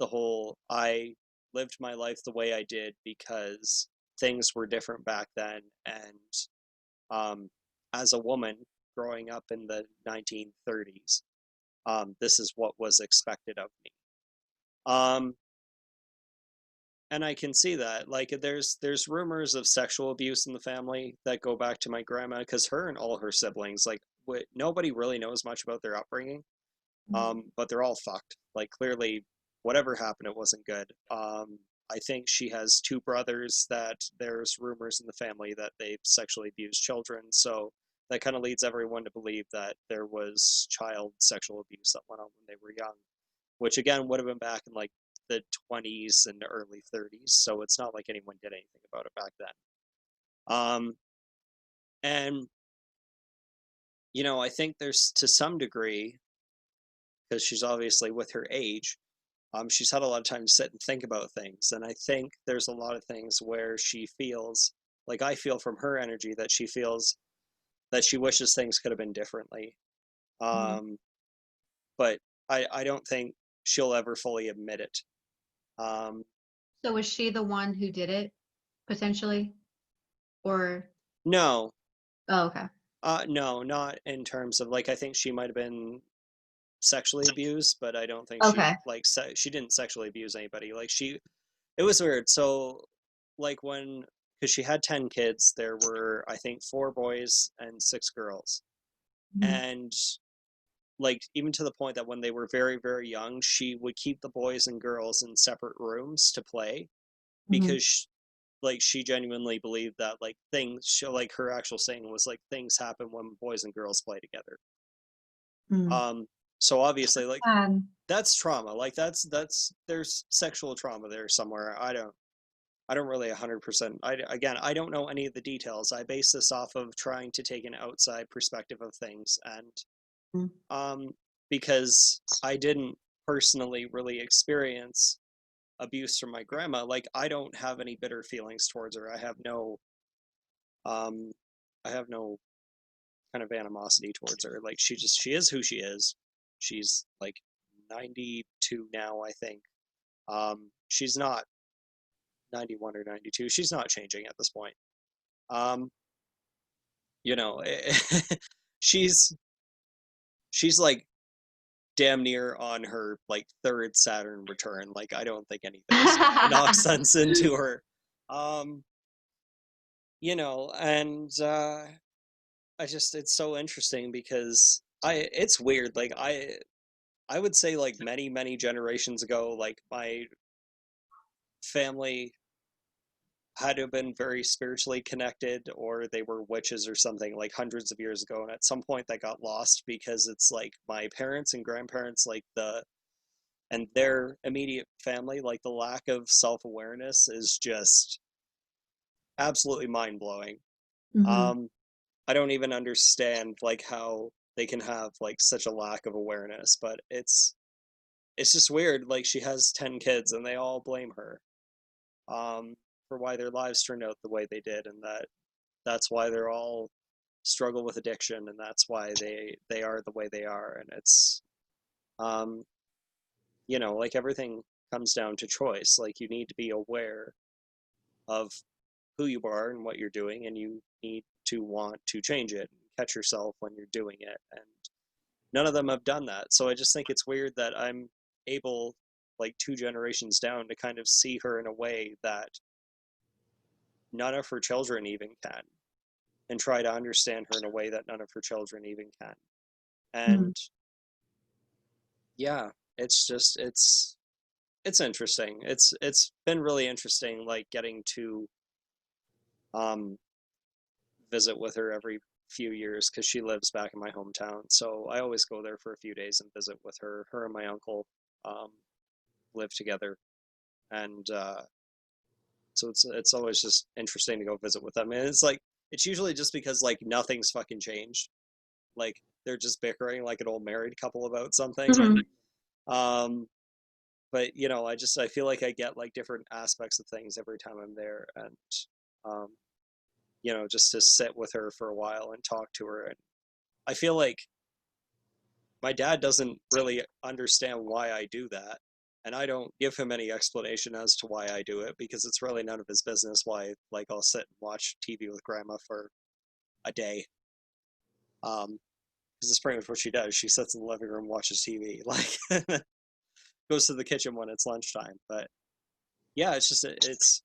the whole I lived my life the way I did because things were different back then, and um, as a woman growing up in the 1930s, this is what was expected of me. Um, and I can see that. Like, there's rumors of sexual abuse in the family that go back to my grandma because her and all her siblings, like, nobody really knows much about their upbringing. But they're all fucked. Like, clearly, whatever happened, it wasn't good. I think she has two brothers that there's rumors in the family that they sexually abused children. So that kind of leads everyone to believe that there was child sexual abuse that went on when they were young, which again would have been back in like the 20s and early 30s. So it's not like anyone did anything about it back then. And I think there's to some degree, because she's obviously with her age, She's had a lot of time to sit and think about things, and I think there's a lot of things where she feels like I feel from her energy that she feels that she wishes things could have been differently. Mhm. Um, but I don't think she'll ever fully admit it. Um, So was she the one who did it potentially? Or no, oh, okay. no, not in terms of like I think she might have been sexually abused, but I don't think she Okay. like she didn't sexually abuse anybody. Like it was weird. So like when because she had 10 kids, there were I think 4 boys and 6 girls, Mhm. and like even to the point that when they were very very young, she would keep the boys and girls in separate rooms to play Mhm. because like she genuinely believed that like things like her actual saying was like things happen when boys and girls play together. Mm. um so obviously like Um, that's trauma, like that's there's sexual trauma there somewhere. I don't really 100%. Again, I don't know any of the details. I base this off of trying to take an outside perspective of things, and mm, um, because I didn't personally really experience abuse from my grandma, like I don't have any bitter feelings towards her. Um, I have no kind of animosity towards her. Like she is who she is. She's like 92 now, I think. She's not 91 or 92. She's not changing at this point. Um, you know, she's she's like damn near on her like third Saturn return. Like I don't think anything's gonna knock sense into her. Um, and I just it's so interesting because I it's weird. Like I would say like many many generations ago, like my family had to have been very spiritually connected or they were witches or something like hundreds of years ago, and at some point that got lost because it's like my parents and grandparents like the and their immediate family, like the lack of self-awareness is just absolutely mind-blowing. mhm. um I don't even understand like how they can have like such a lack of awareness, but it's just weird. Like she has 10 kids and they all blame her um for why their lives turned out the way they did, and that's why they're all struggle with addiction, and that's why they are the way they are. And it's um like everything comes down to choice. Like you need to be aware of who you are and what you're doing, and you need to want to change it and catch yourself when you're doing it. And none of them have done that, so I just think it's weird that I'm able, like 2 generations down, to kind of see her in a way that none of her children even can, and try to understand her in a way that none of her children even can. Mm. And yeah, it's just it's interesting. It's been really interesting, like getting to um visit with her every few years because she lives back in my hometown. So I always go there for a few days and visit with her. Her and my uncle um, live together, and so it's always just interesting to go visit with them. And it's like it's usually just because like nothing's fucking changed. Like they're just bickering like an old married couple about something, Mhm. and but I feel like I get like different aspects of things every time I'm there, and um, just to sit with her for a while and talk to her. And I feel like my dad doesn't really understand why I do that. And I don't give him any explanation as to why I do it because it's really none of his business why like I'll sit and watch TV with grandma for a day. Because it's pretty much what she does. She sits in the living room, watches TV, like goes to the kitchen when it's lunchtime. But yeah, it's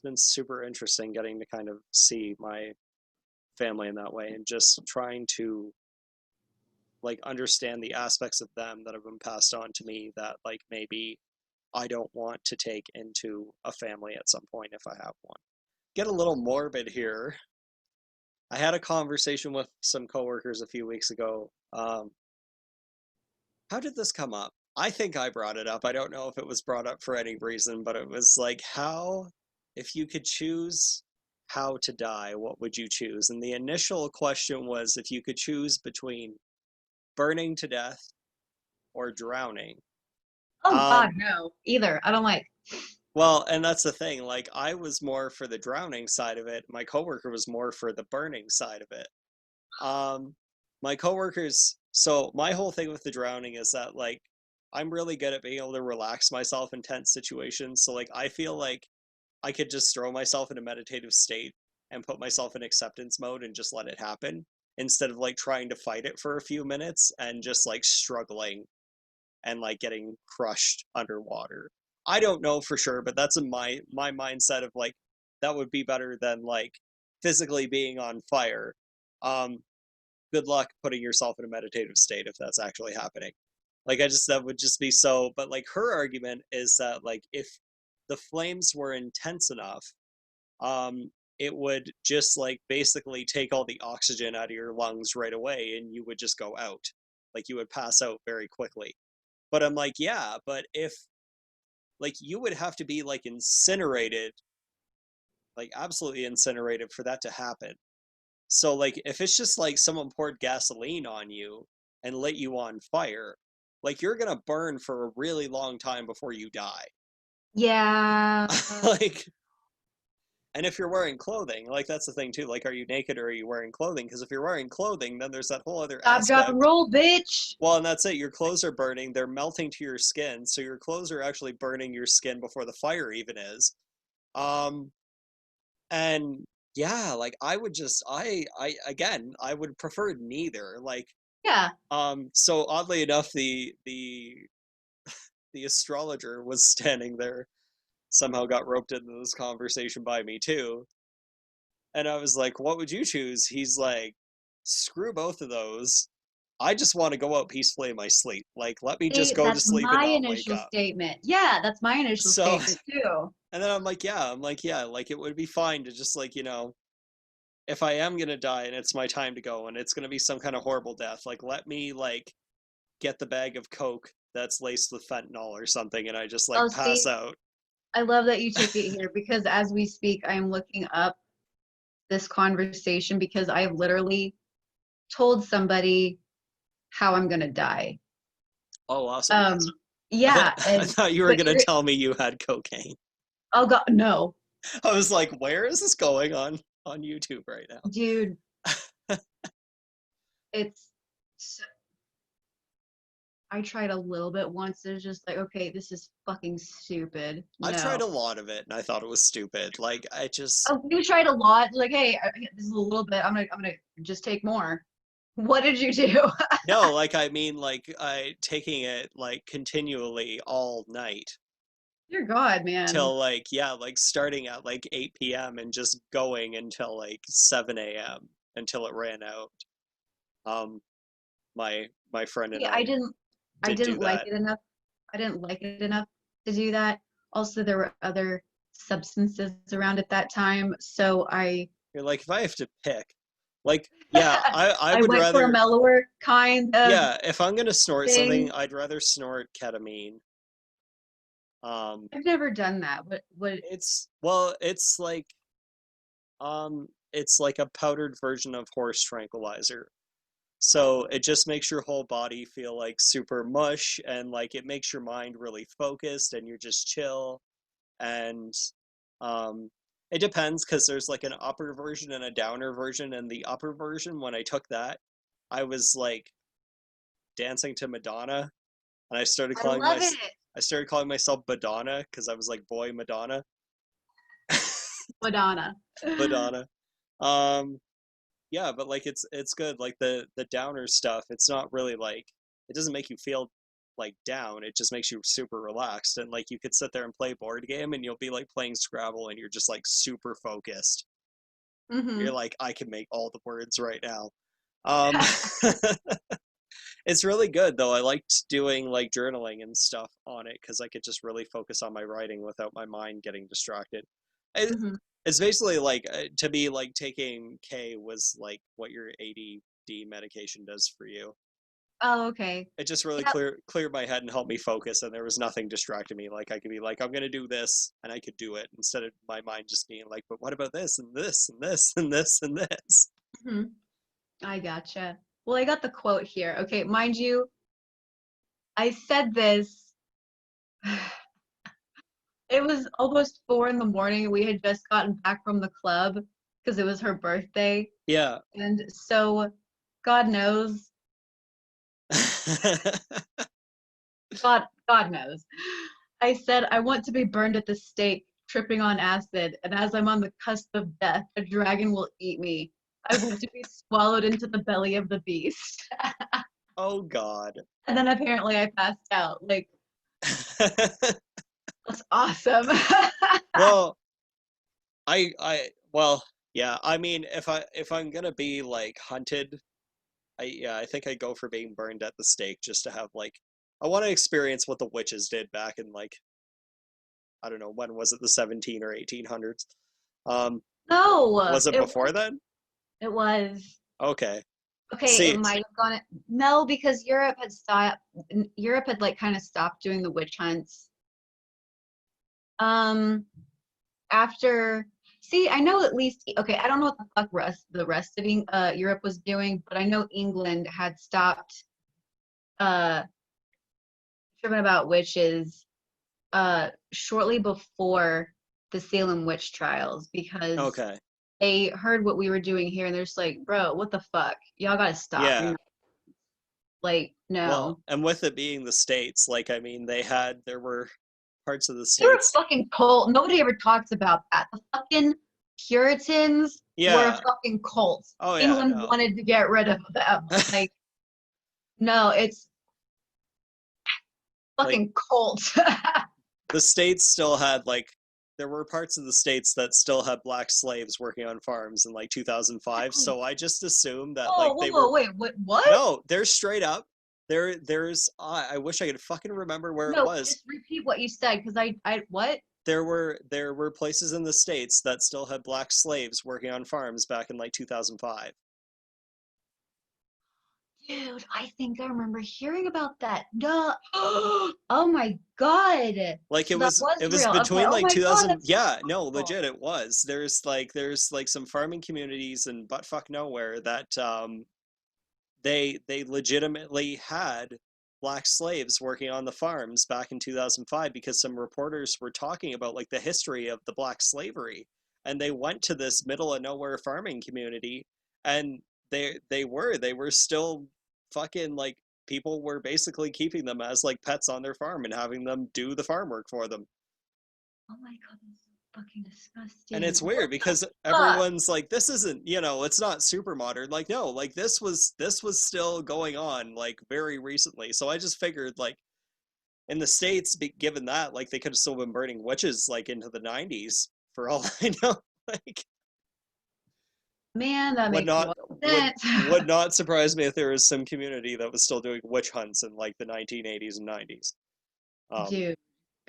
been super interesting getting to kind of see my family in that way and just trying to like understand the aspects of them that have been passed on to me that like maybe I don't want to take into a family at some point if I have one. Get a little morbid here. I had a conversation with some coworkers a few weeks ago. How did this come up? I think I brought it up. I don't know if it was brought up for any reason, but it was like, if you could choose how to die, what would you choose? And the initial question was if you could choose between burning to death or drowning, Oh God, Um, no. Either. I don't like. well, and that's the thing. Like, I was more for the drowning side of it. My coworker was more for the burning side of it. Um, my coworkers, so my whole thing with the drowning is that, like, I'm really good at being able to relax myself in tense situations. So, like, I feel like I could just throw myself in a meditative state and put myself in acceptance mode and just let it happen instead of like trying to fight it for a few minutes and just like struggling and like getting crushed underwater. I don't know for sure, but that's in my mindset of like that would be better than like physically being on fire. Um, good luck putting yourself in a meditative state if that's actually happening. Like I just that would just be so. But like her argument is that like if the flames were intense enough, um, it would just like basically take all the oxygen out of your lungs right away, and you would just go out. Like you would pass out very quickly. But I'm like, yeah, but if like you would have to be like incinerated, like absolutely incinerated for that to happen. So like if it's just like someone poured gasoline on you and lit you on fire, like you're gonna burn for a really long time before you die. Yeah. Like, and if you're wearing clothing, like that's the thing too. Like, are you naked or are you wearing clothing? Because if you're wearing clothing, then there's that whole other Stop, drop, and aspect. roll, bitch. Well, and that's it. Your clothes are burning. They're melting to your skin. So your clothes are actually burning your skin before the fire even is. Um, and yeah, like I would just, I again, I would prefer neither. Like, Yeah. so oddly enough, the astrologer was standing there, somehow got roped into this conversation by me too. And I was like, what would you choose? He's like, screw both of those. I just want to go out peacefully in my sleep. Like, let me just See, go to that's sleep and my not wake initial up. statement. Yeah, that's my initial So, statement too. and then I'm like, yeah, like it would be fine to just like, if I am gonna die and it's my time to go and it's gonna be some kind of horrible death, like let me like get the bag of coke that's laced with fentanyl or something and I just like Oh, pass see, out. I love that you took it here because as we speak, I'm looking up this conversation because I've literally told somebody how I'm gonna die. Oh, awesome. Um, yeah, I and thought you were but gonna you're, tell me you had cocaine. oh God, no, I was like, where is this going on YouTube right dude, now? it's. I tried a little bit once. It's just like, okay, this is fucking stupid. I've No. tried a lot of it and I thought it was stupid. Like I just Oh, you tried a lot. Like, hey, this is a little bit. I'm gonna just take more. What did you do? no, like I mean like I taking it like continually all night Dear God, man. till like yeah, like starting at like 8 p.m. and just going until like 7 a.m. until it ran out. Um my friend and See, I I didn't. I did do didn't like that. it enough. I didn't like it enough to do that. Also, there were other substances around at that time, so I You're like if I have to pick like yeah, I I would went for a rather mellower kind of yeah, if I'm gonna snort something, thing. I'd rather snort ketamine. Um, I've never done that. What? it's well, it's like a powdered version of horse tranquilizer. So it just makes your whole body feel like super mush and like it makes your mind really focused and you're just chill. And um, it depends because there's like an upper version and a downer version. And the upper version, when I took that, I was like dancing to Madonna and I love it. I started calling myself Badonna because I was like boy Madonna. Madonna. Madonna. Um yeah, but like it's good. Like the downer stuff, it's not really like it doesn't make you feel like down. It just makes you super relaxed and like you could sit there and play board game and you'll be like playing Scrabble and you're just like super focused. You're Hmm. like I can make all the words right now. Um it's really good though. I liked doing like journaling and stuff on it because I could just really focus on my writing without my mind getting distracted. It, Hmm. it's basically like to be like taking K was like what your ADD medication does for you. Oh, okay. It just really Yep. cleared my head and helped me focus, and there was nothing distracting me. Like I could be like, I'm gonna do this, and I could do it instead of my mind just being like, but what about this and this and this and this and this? Hmm. I gotcha. Well, I got the quote here. Okay, mind you, I said this It was almost 4 in the morning. We had just gotten back from the club because it was her birthday. Yeah. And so, God knows, God knows. I said, I want to be burned at the stake, tripping on acid. And as I'm on the cusp of death, a dragon will eat me. I want to be swallowed into the belly of the beast. Oh God. And then apparently I passed out. Like, that's awesome. Well, well, yeah. I mean, if I'm gonna be like hunted, I think I go for being burned at the stake just to have like I want to experience what the witches did back in like I don't know when was it, the 17 or 1800s. Um, No, was it before then? it was. Okay. Okay, it See, might have gone. No, because Europe had stopped. Europe had like kind of stopped doing the witch hunts. Um, after. See, I know at least. Okay, I don't know what the fuck the rest of Europe was doing, but I know England had stopped uh tripping about witches shortly before the Salem witch trials because okay. they heard what we were doing here and they're just like, bro, what the fuck? Y'all gotta stop. You're Yeah. not like, Well, no. and with it being the States, like I mean, there were parts of the They were States. fucking cult. Nobody ever talks about that. The fucking Puritans were a Yeah. fucking cult. Oh yeah, England no. wanted to get rid of them. Like, no, it's Like fucking cult. the States still had like there were parts of the States that still had black slaves working on farms in like 2005, Exactly. so I just assumed that Whoa, like whoa, they whoa, were wait, what? no, they're straight up. There's I wish I could fucking remember where it No, was. just repeat what you said because what? There were places in the States that still had black slaves working on farms back in like 2005. Dude, I think I remember hearing about that. Duh. Oh my God. Like So that was it was real. Okay. between Oh like my God, 2000, that's so yeah, no, cool. legit it was. There's like some farming communities in buttfuck nowhere that they legitimately had black slaves working on the farms back in 2005 because some reporters were talking about like the history of the black slavery, and they went to this middle of nowhere farming community, and they were still fucking like people were basically keeping them as like pets on their farm and having them do the farm work for them. Oh my God, that's so fucking And disgusting. it's What weird the because fuck? everyone's like, this isn't, it's not super modern. Like, no, like this was still going on like very recently. So I just figured like in the States, given that, like they could have still been burning witches like into the 90s for all I know. Like Man, that would makes not more would sense. would not surprise me if there was some community that was still doing witch hunts in like the 1980s and 90s. Dude,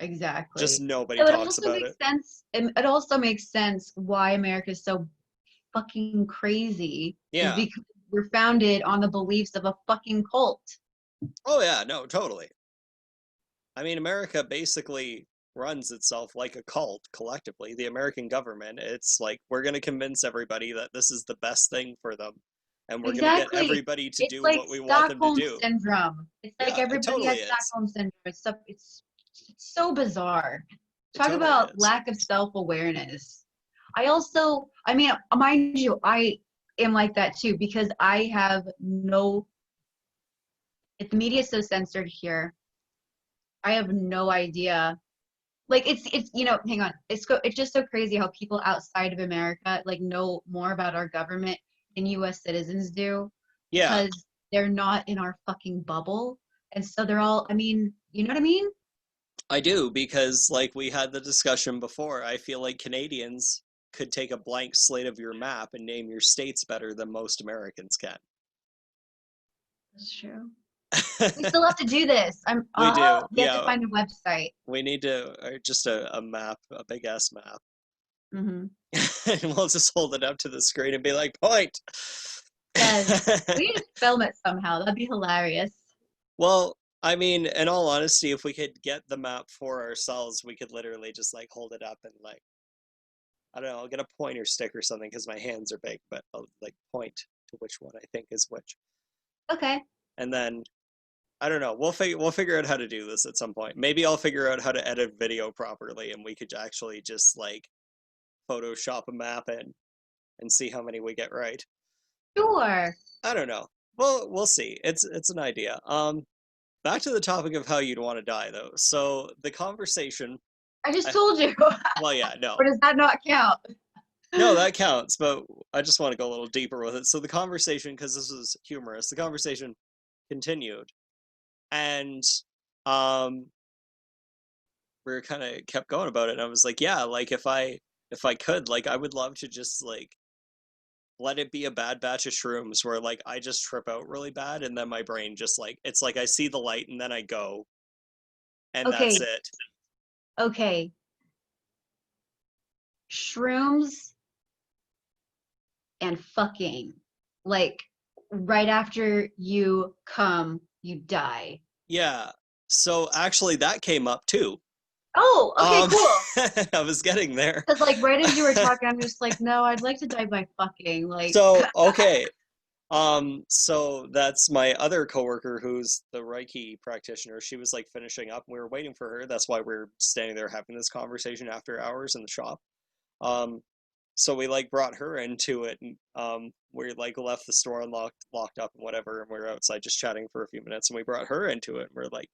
Just exactly. nobody So it talks also about makes it. sense. It also makes sense why America is so fucking crazy is Yeah. because we're founded on the beliefs of a fucking cult. Oh yeah, no, totally. I mean, America basically runs itself like a cult collectively. The American government, it's like we're going to convince everybody that this is the best thing for them, and we're going to get Exactly. everybody to It's do like what we want them to Stockholm do. syndrome. It's like Yeah, it everybody totally has is. Stockholm syndrome. It's so bizarre. It Talk totally about is. lack of self-awareness. I mean, mind you, I am like that too because I have no, if the media is so censored here, I have no idea. Like hang on. It's just so crazy how people outside of America like know more about our government than US citizens do Yeah, because they're not in our fucking bubble. And so they're all, I mean, you know what I mean? I do because like we had the discussion before, I feel like Canadians could take a blank slate of your map and name your states better than most Americans can. That's true. We still have to do this. We do. We have to Yeah, find a website. we need to just a map, a big ass map. Hmm. And we'll just hold it up to the screen and be like, point. Yes. We need to film it somehow. That'd be hilarious. Well, I mean, in all honesty, if we could get the map for ourselves, we could literally just like hold it up and like, I don't know, I'll get a pointer stick or something because my hands are big, but I'll like point to which one I think is which. Okay. And then I don't know. We'll figure out how to do this at some point. Maybe I'll figure out how to edit video properly, and we could actually just like Photoshop a map in and see how many we get right. Sure. I don't know. Well, we'll see. It's an idea. Back to the topic of how you'd want to die, though. So the conversation. I just I, told you. well, yeah, no, Or does that not count? no, that counts. But I just want to go a little deeper with it. So the conversation, because this was humorous, the conversation continued, and um, we were kind of kept going about it. And I was like, yeah, like if I could, like, I would love to just like let it be a bad batch of shrooms where like I just trip out really bad, and then my brain just like it's like I see the light and then I go, and that's Okay, it. okay. Shrooms and fucking. Like right after you come, you die. Yeah. So actually, that came up too. Oh, okay, Um, cool. I was getting there. Because like right as you were talking, I'm just like, no, I'd like to die by fucking. Like, So okay. So that's my other coworker who's the Reiki practitioner. She was like finishing up. We were waiting for her. That's why we're standing there having this conversation after hours in the shop. Um, so we like brought her into it, and we like left the store locked up and whatever, and we were outside just chatting for a few minutes, and we brought her into it. And we're like,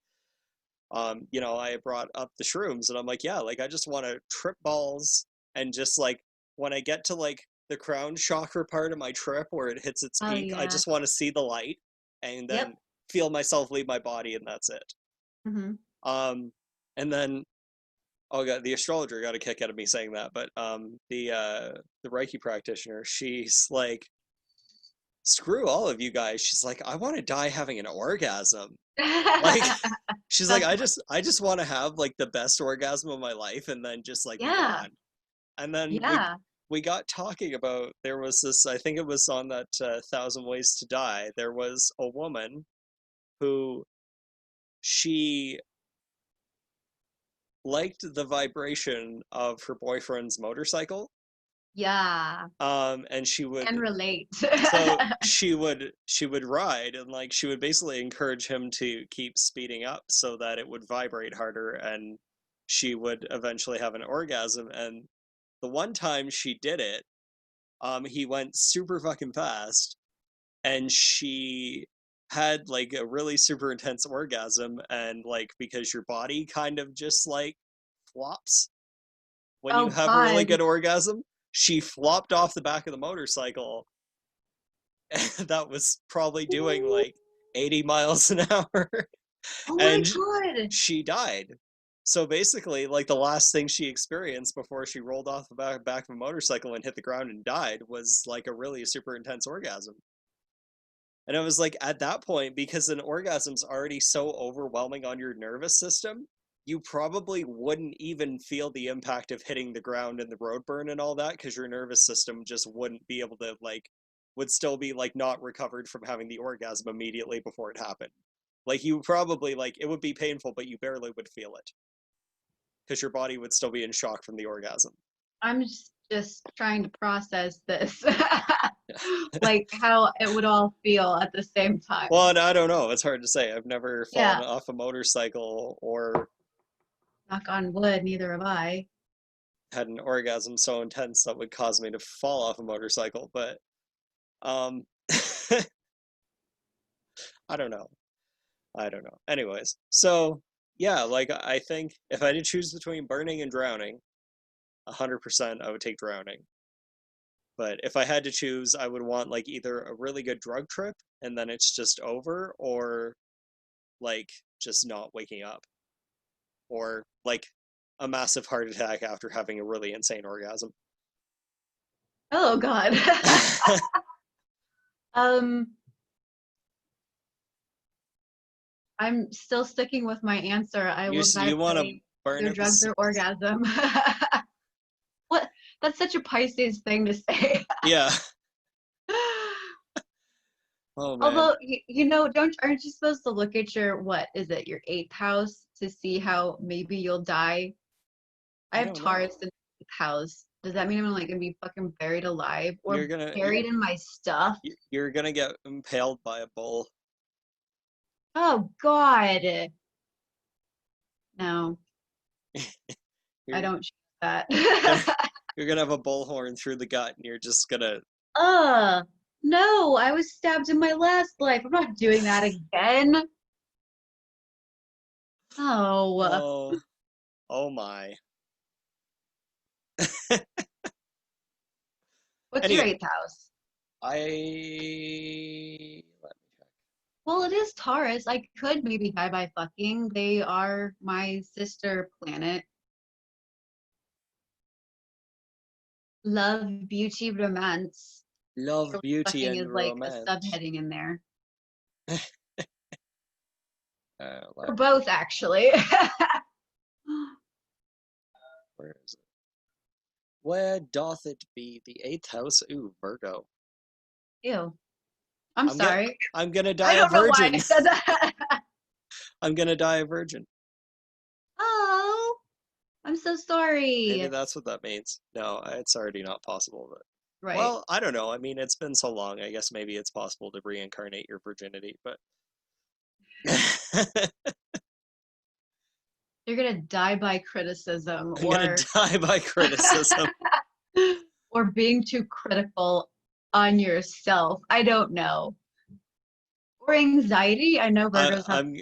you know, I brought up the shrooms, and I'm like, yeah, like I just want to trip balls, and just like when I get to like the crown chakra part of my trip where it hits its oh peak, I yeah. just want to see the light and Yep. then feel myself leave my body, and that's it. Hmm. Um, and then oh god, the astrologer got a kick out of me saying that, but the Reiki practitioner, she's like, screw all of you guys. She's like, I want to die having an orgasm. Like she's like, That's I just want to have like the best orgasm of my life and then just like be yeah, gone. And then yeah, we got talking about there was this, I think it was on that Thousand Ways to Die. There was a woman who she liked the vibration of her boyfriend's motorcycle. yeah. And she Can would relate. so she would ride, and like she would basically encourage him to keep speeding up so that it would vibrate harder, and she would eventually have an orgasm. And the one time she did it, he went super fucking fast, and she had like a really super intense orgasm. And like because your body kind of just like flops when you Oh have a really God. good orgasm, she flopped off the back of the motorcycle that was probably doing like 80 miles an hour, Oh my and God. she died. So basically, like the last thing she experienced before she rolled off the back of a motorcycle and hit the ground and died was like a really super intense orgasm. And I was like, at that point, because an orgasm's already so overwhelming on your nervous system, you probably wouldn't even feel the impact of hitting the ground and the road burn and all that, because your nervous system just wouldn't be able to like would still be like not recovered from having the orgasm immediately before it happened. Like you probably like it would be painful, but you barely would feel it because your body would still be in shock from the orgasm. I'm just trying to process this. Like how it would all feel at the same Well, time. and I don't know. It's hard to say. I've never fallen Yeah. off a motorcycle or Knock on wood, neither have I. had an orgasm so intense that would cause me to fall off a motorcycle, but um I don't know. I don't know. Anyways, so yeah, like I think if I had to choose between burning and drowning, 100% I would take drowning. But if I had to choose, I would want like either a really good drug trip and then it's just over, or like just not waking up, or like a massive heart attack after having a really insane orgasm. Oh God. um, I'm still sticking with my answer. I will die You want to by burn either at the drugs or orgasm. What? That's such a Pisces thing to say. yeah. Oh man. Although you know, don't aren't you supposed to look at your what is it, your eighth house to see how maybe you'll die? I I have don't know. Taurus in the eighth house. Does that mean I'm like gonna be fucking buried alive You're or gonna buried in my stuff? you're gonna get impaled by a bull. Oh God. No, I You're don't choose that. gonna you're gonna have a bullhorn through the gut, and you're just gonna. No, I was stabbed in my last life. I'm not doing that again. Oh, Oh, oh my. what's your Anyway, eighth house? let me check. Well, it is Taurus. I could maybe die by fucking. They are my sister planet. Love, beauty, romance. Love, Surely beauty, fucking and is like a romance. subheading in there. Let Or me. both, actually. Where is it? Where doth it be? The eighth house. Ooh, Virgo. Ew. I'm I'm gonna. sorry. I'm gonna I die a don't know why I virgin. said that. I'm gonna die a virgin. Oh, I'm so Maybe sorry. that's what that means. No, it's already not possible. But Right. well, I don't know. I mean, it's been so long. I guess maybe it's possible to reincarnate your virginity, but You're gonna die by criticism I'm gonna die by criticism. or being too critical on yourself. I don't know. Or anxiety. I know I, Virgos have I'm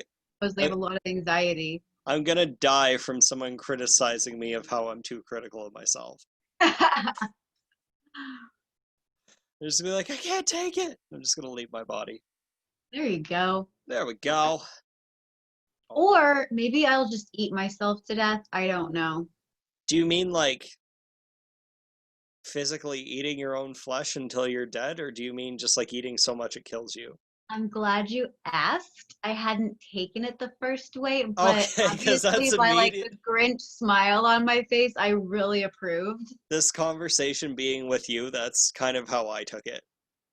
because they I, have a lot of anxiety. I'm gonna die from someone criticizing me of how I'm too critical of myself. They're just gonna be like, I can't take it. I'm just gonna leave my body. There you go. There we go. Oh. Or maybe I'll just eat myself to death. I don't know. Do you mean like physically eating your own flesh until you're dead, or do you mean just like eating so much it kills you? I'm glad you asked. I hadn't taken it the first way, but Okay, because obviously that's by like immediate. the Grinch smile on my face, I really approved. This conversation being with you, that's kind of how I took it.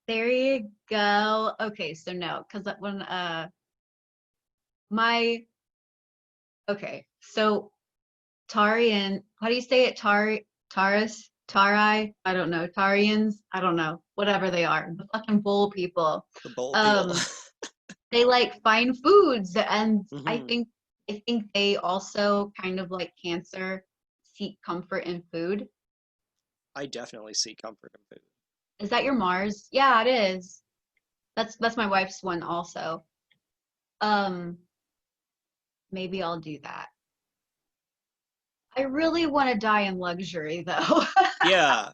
There you go. Okay, so no, because when my okay, so Tarian, how do you say it? Taurus, Tarai, I don't know, Tarians, I don't know, whatever they are, the fucking bull people. The bowl people. Um, they like find foods, and Hmm. I think they also kind of like Cancer seek comfort in food. I definitely see comfort in food. Is that your Mars? Yeah, it is. That's my wife's one also. Um, maybe I'll do that. I really want to die in luxury though. Yeah,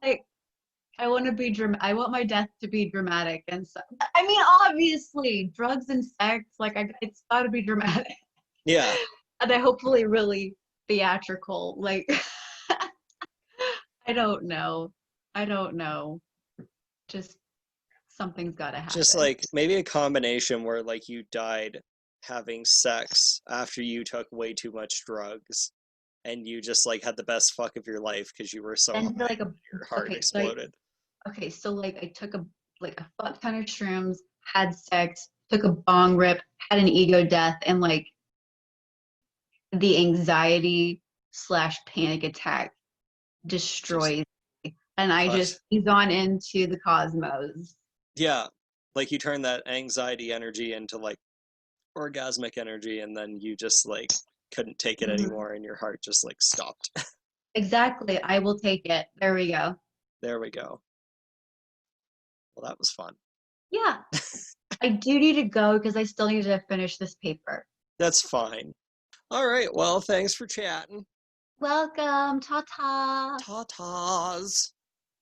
Like I want to be I want my death to be dramatic and so. I mean, obviously, drugs and sex. Like it's got to be dramatic, yeah. and I hopefully really theatrical. Like I don't know. I don't know. Just something's got to Just happen. like maybe a combination where like you died having sex after you took way too much drugs and you just like had the best fuck of your life because you were so Then high like a your heart okay, exploded. so like I took a fuck ton of shrooms, had sex, took a bong rip, had an ego death, and like the anxiety slash panic attack Just destroys me. And I cut. just ease on into the cosmos. Yeah. Like you turn that anxiety energy into like orgasmic energy and then you just like couldn't take it Mhm. anymore and your heart just like stopped. Exactly. I will take it. There we go. There we go. Well, that was fun. Yeah. I do need to go because I still need to finish this paper. That's fine. All right. Well, thanks for chatting. Welcome. Ta ta. Ta-tas.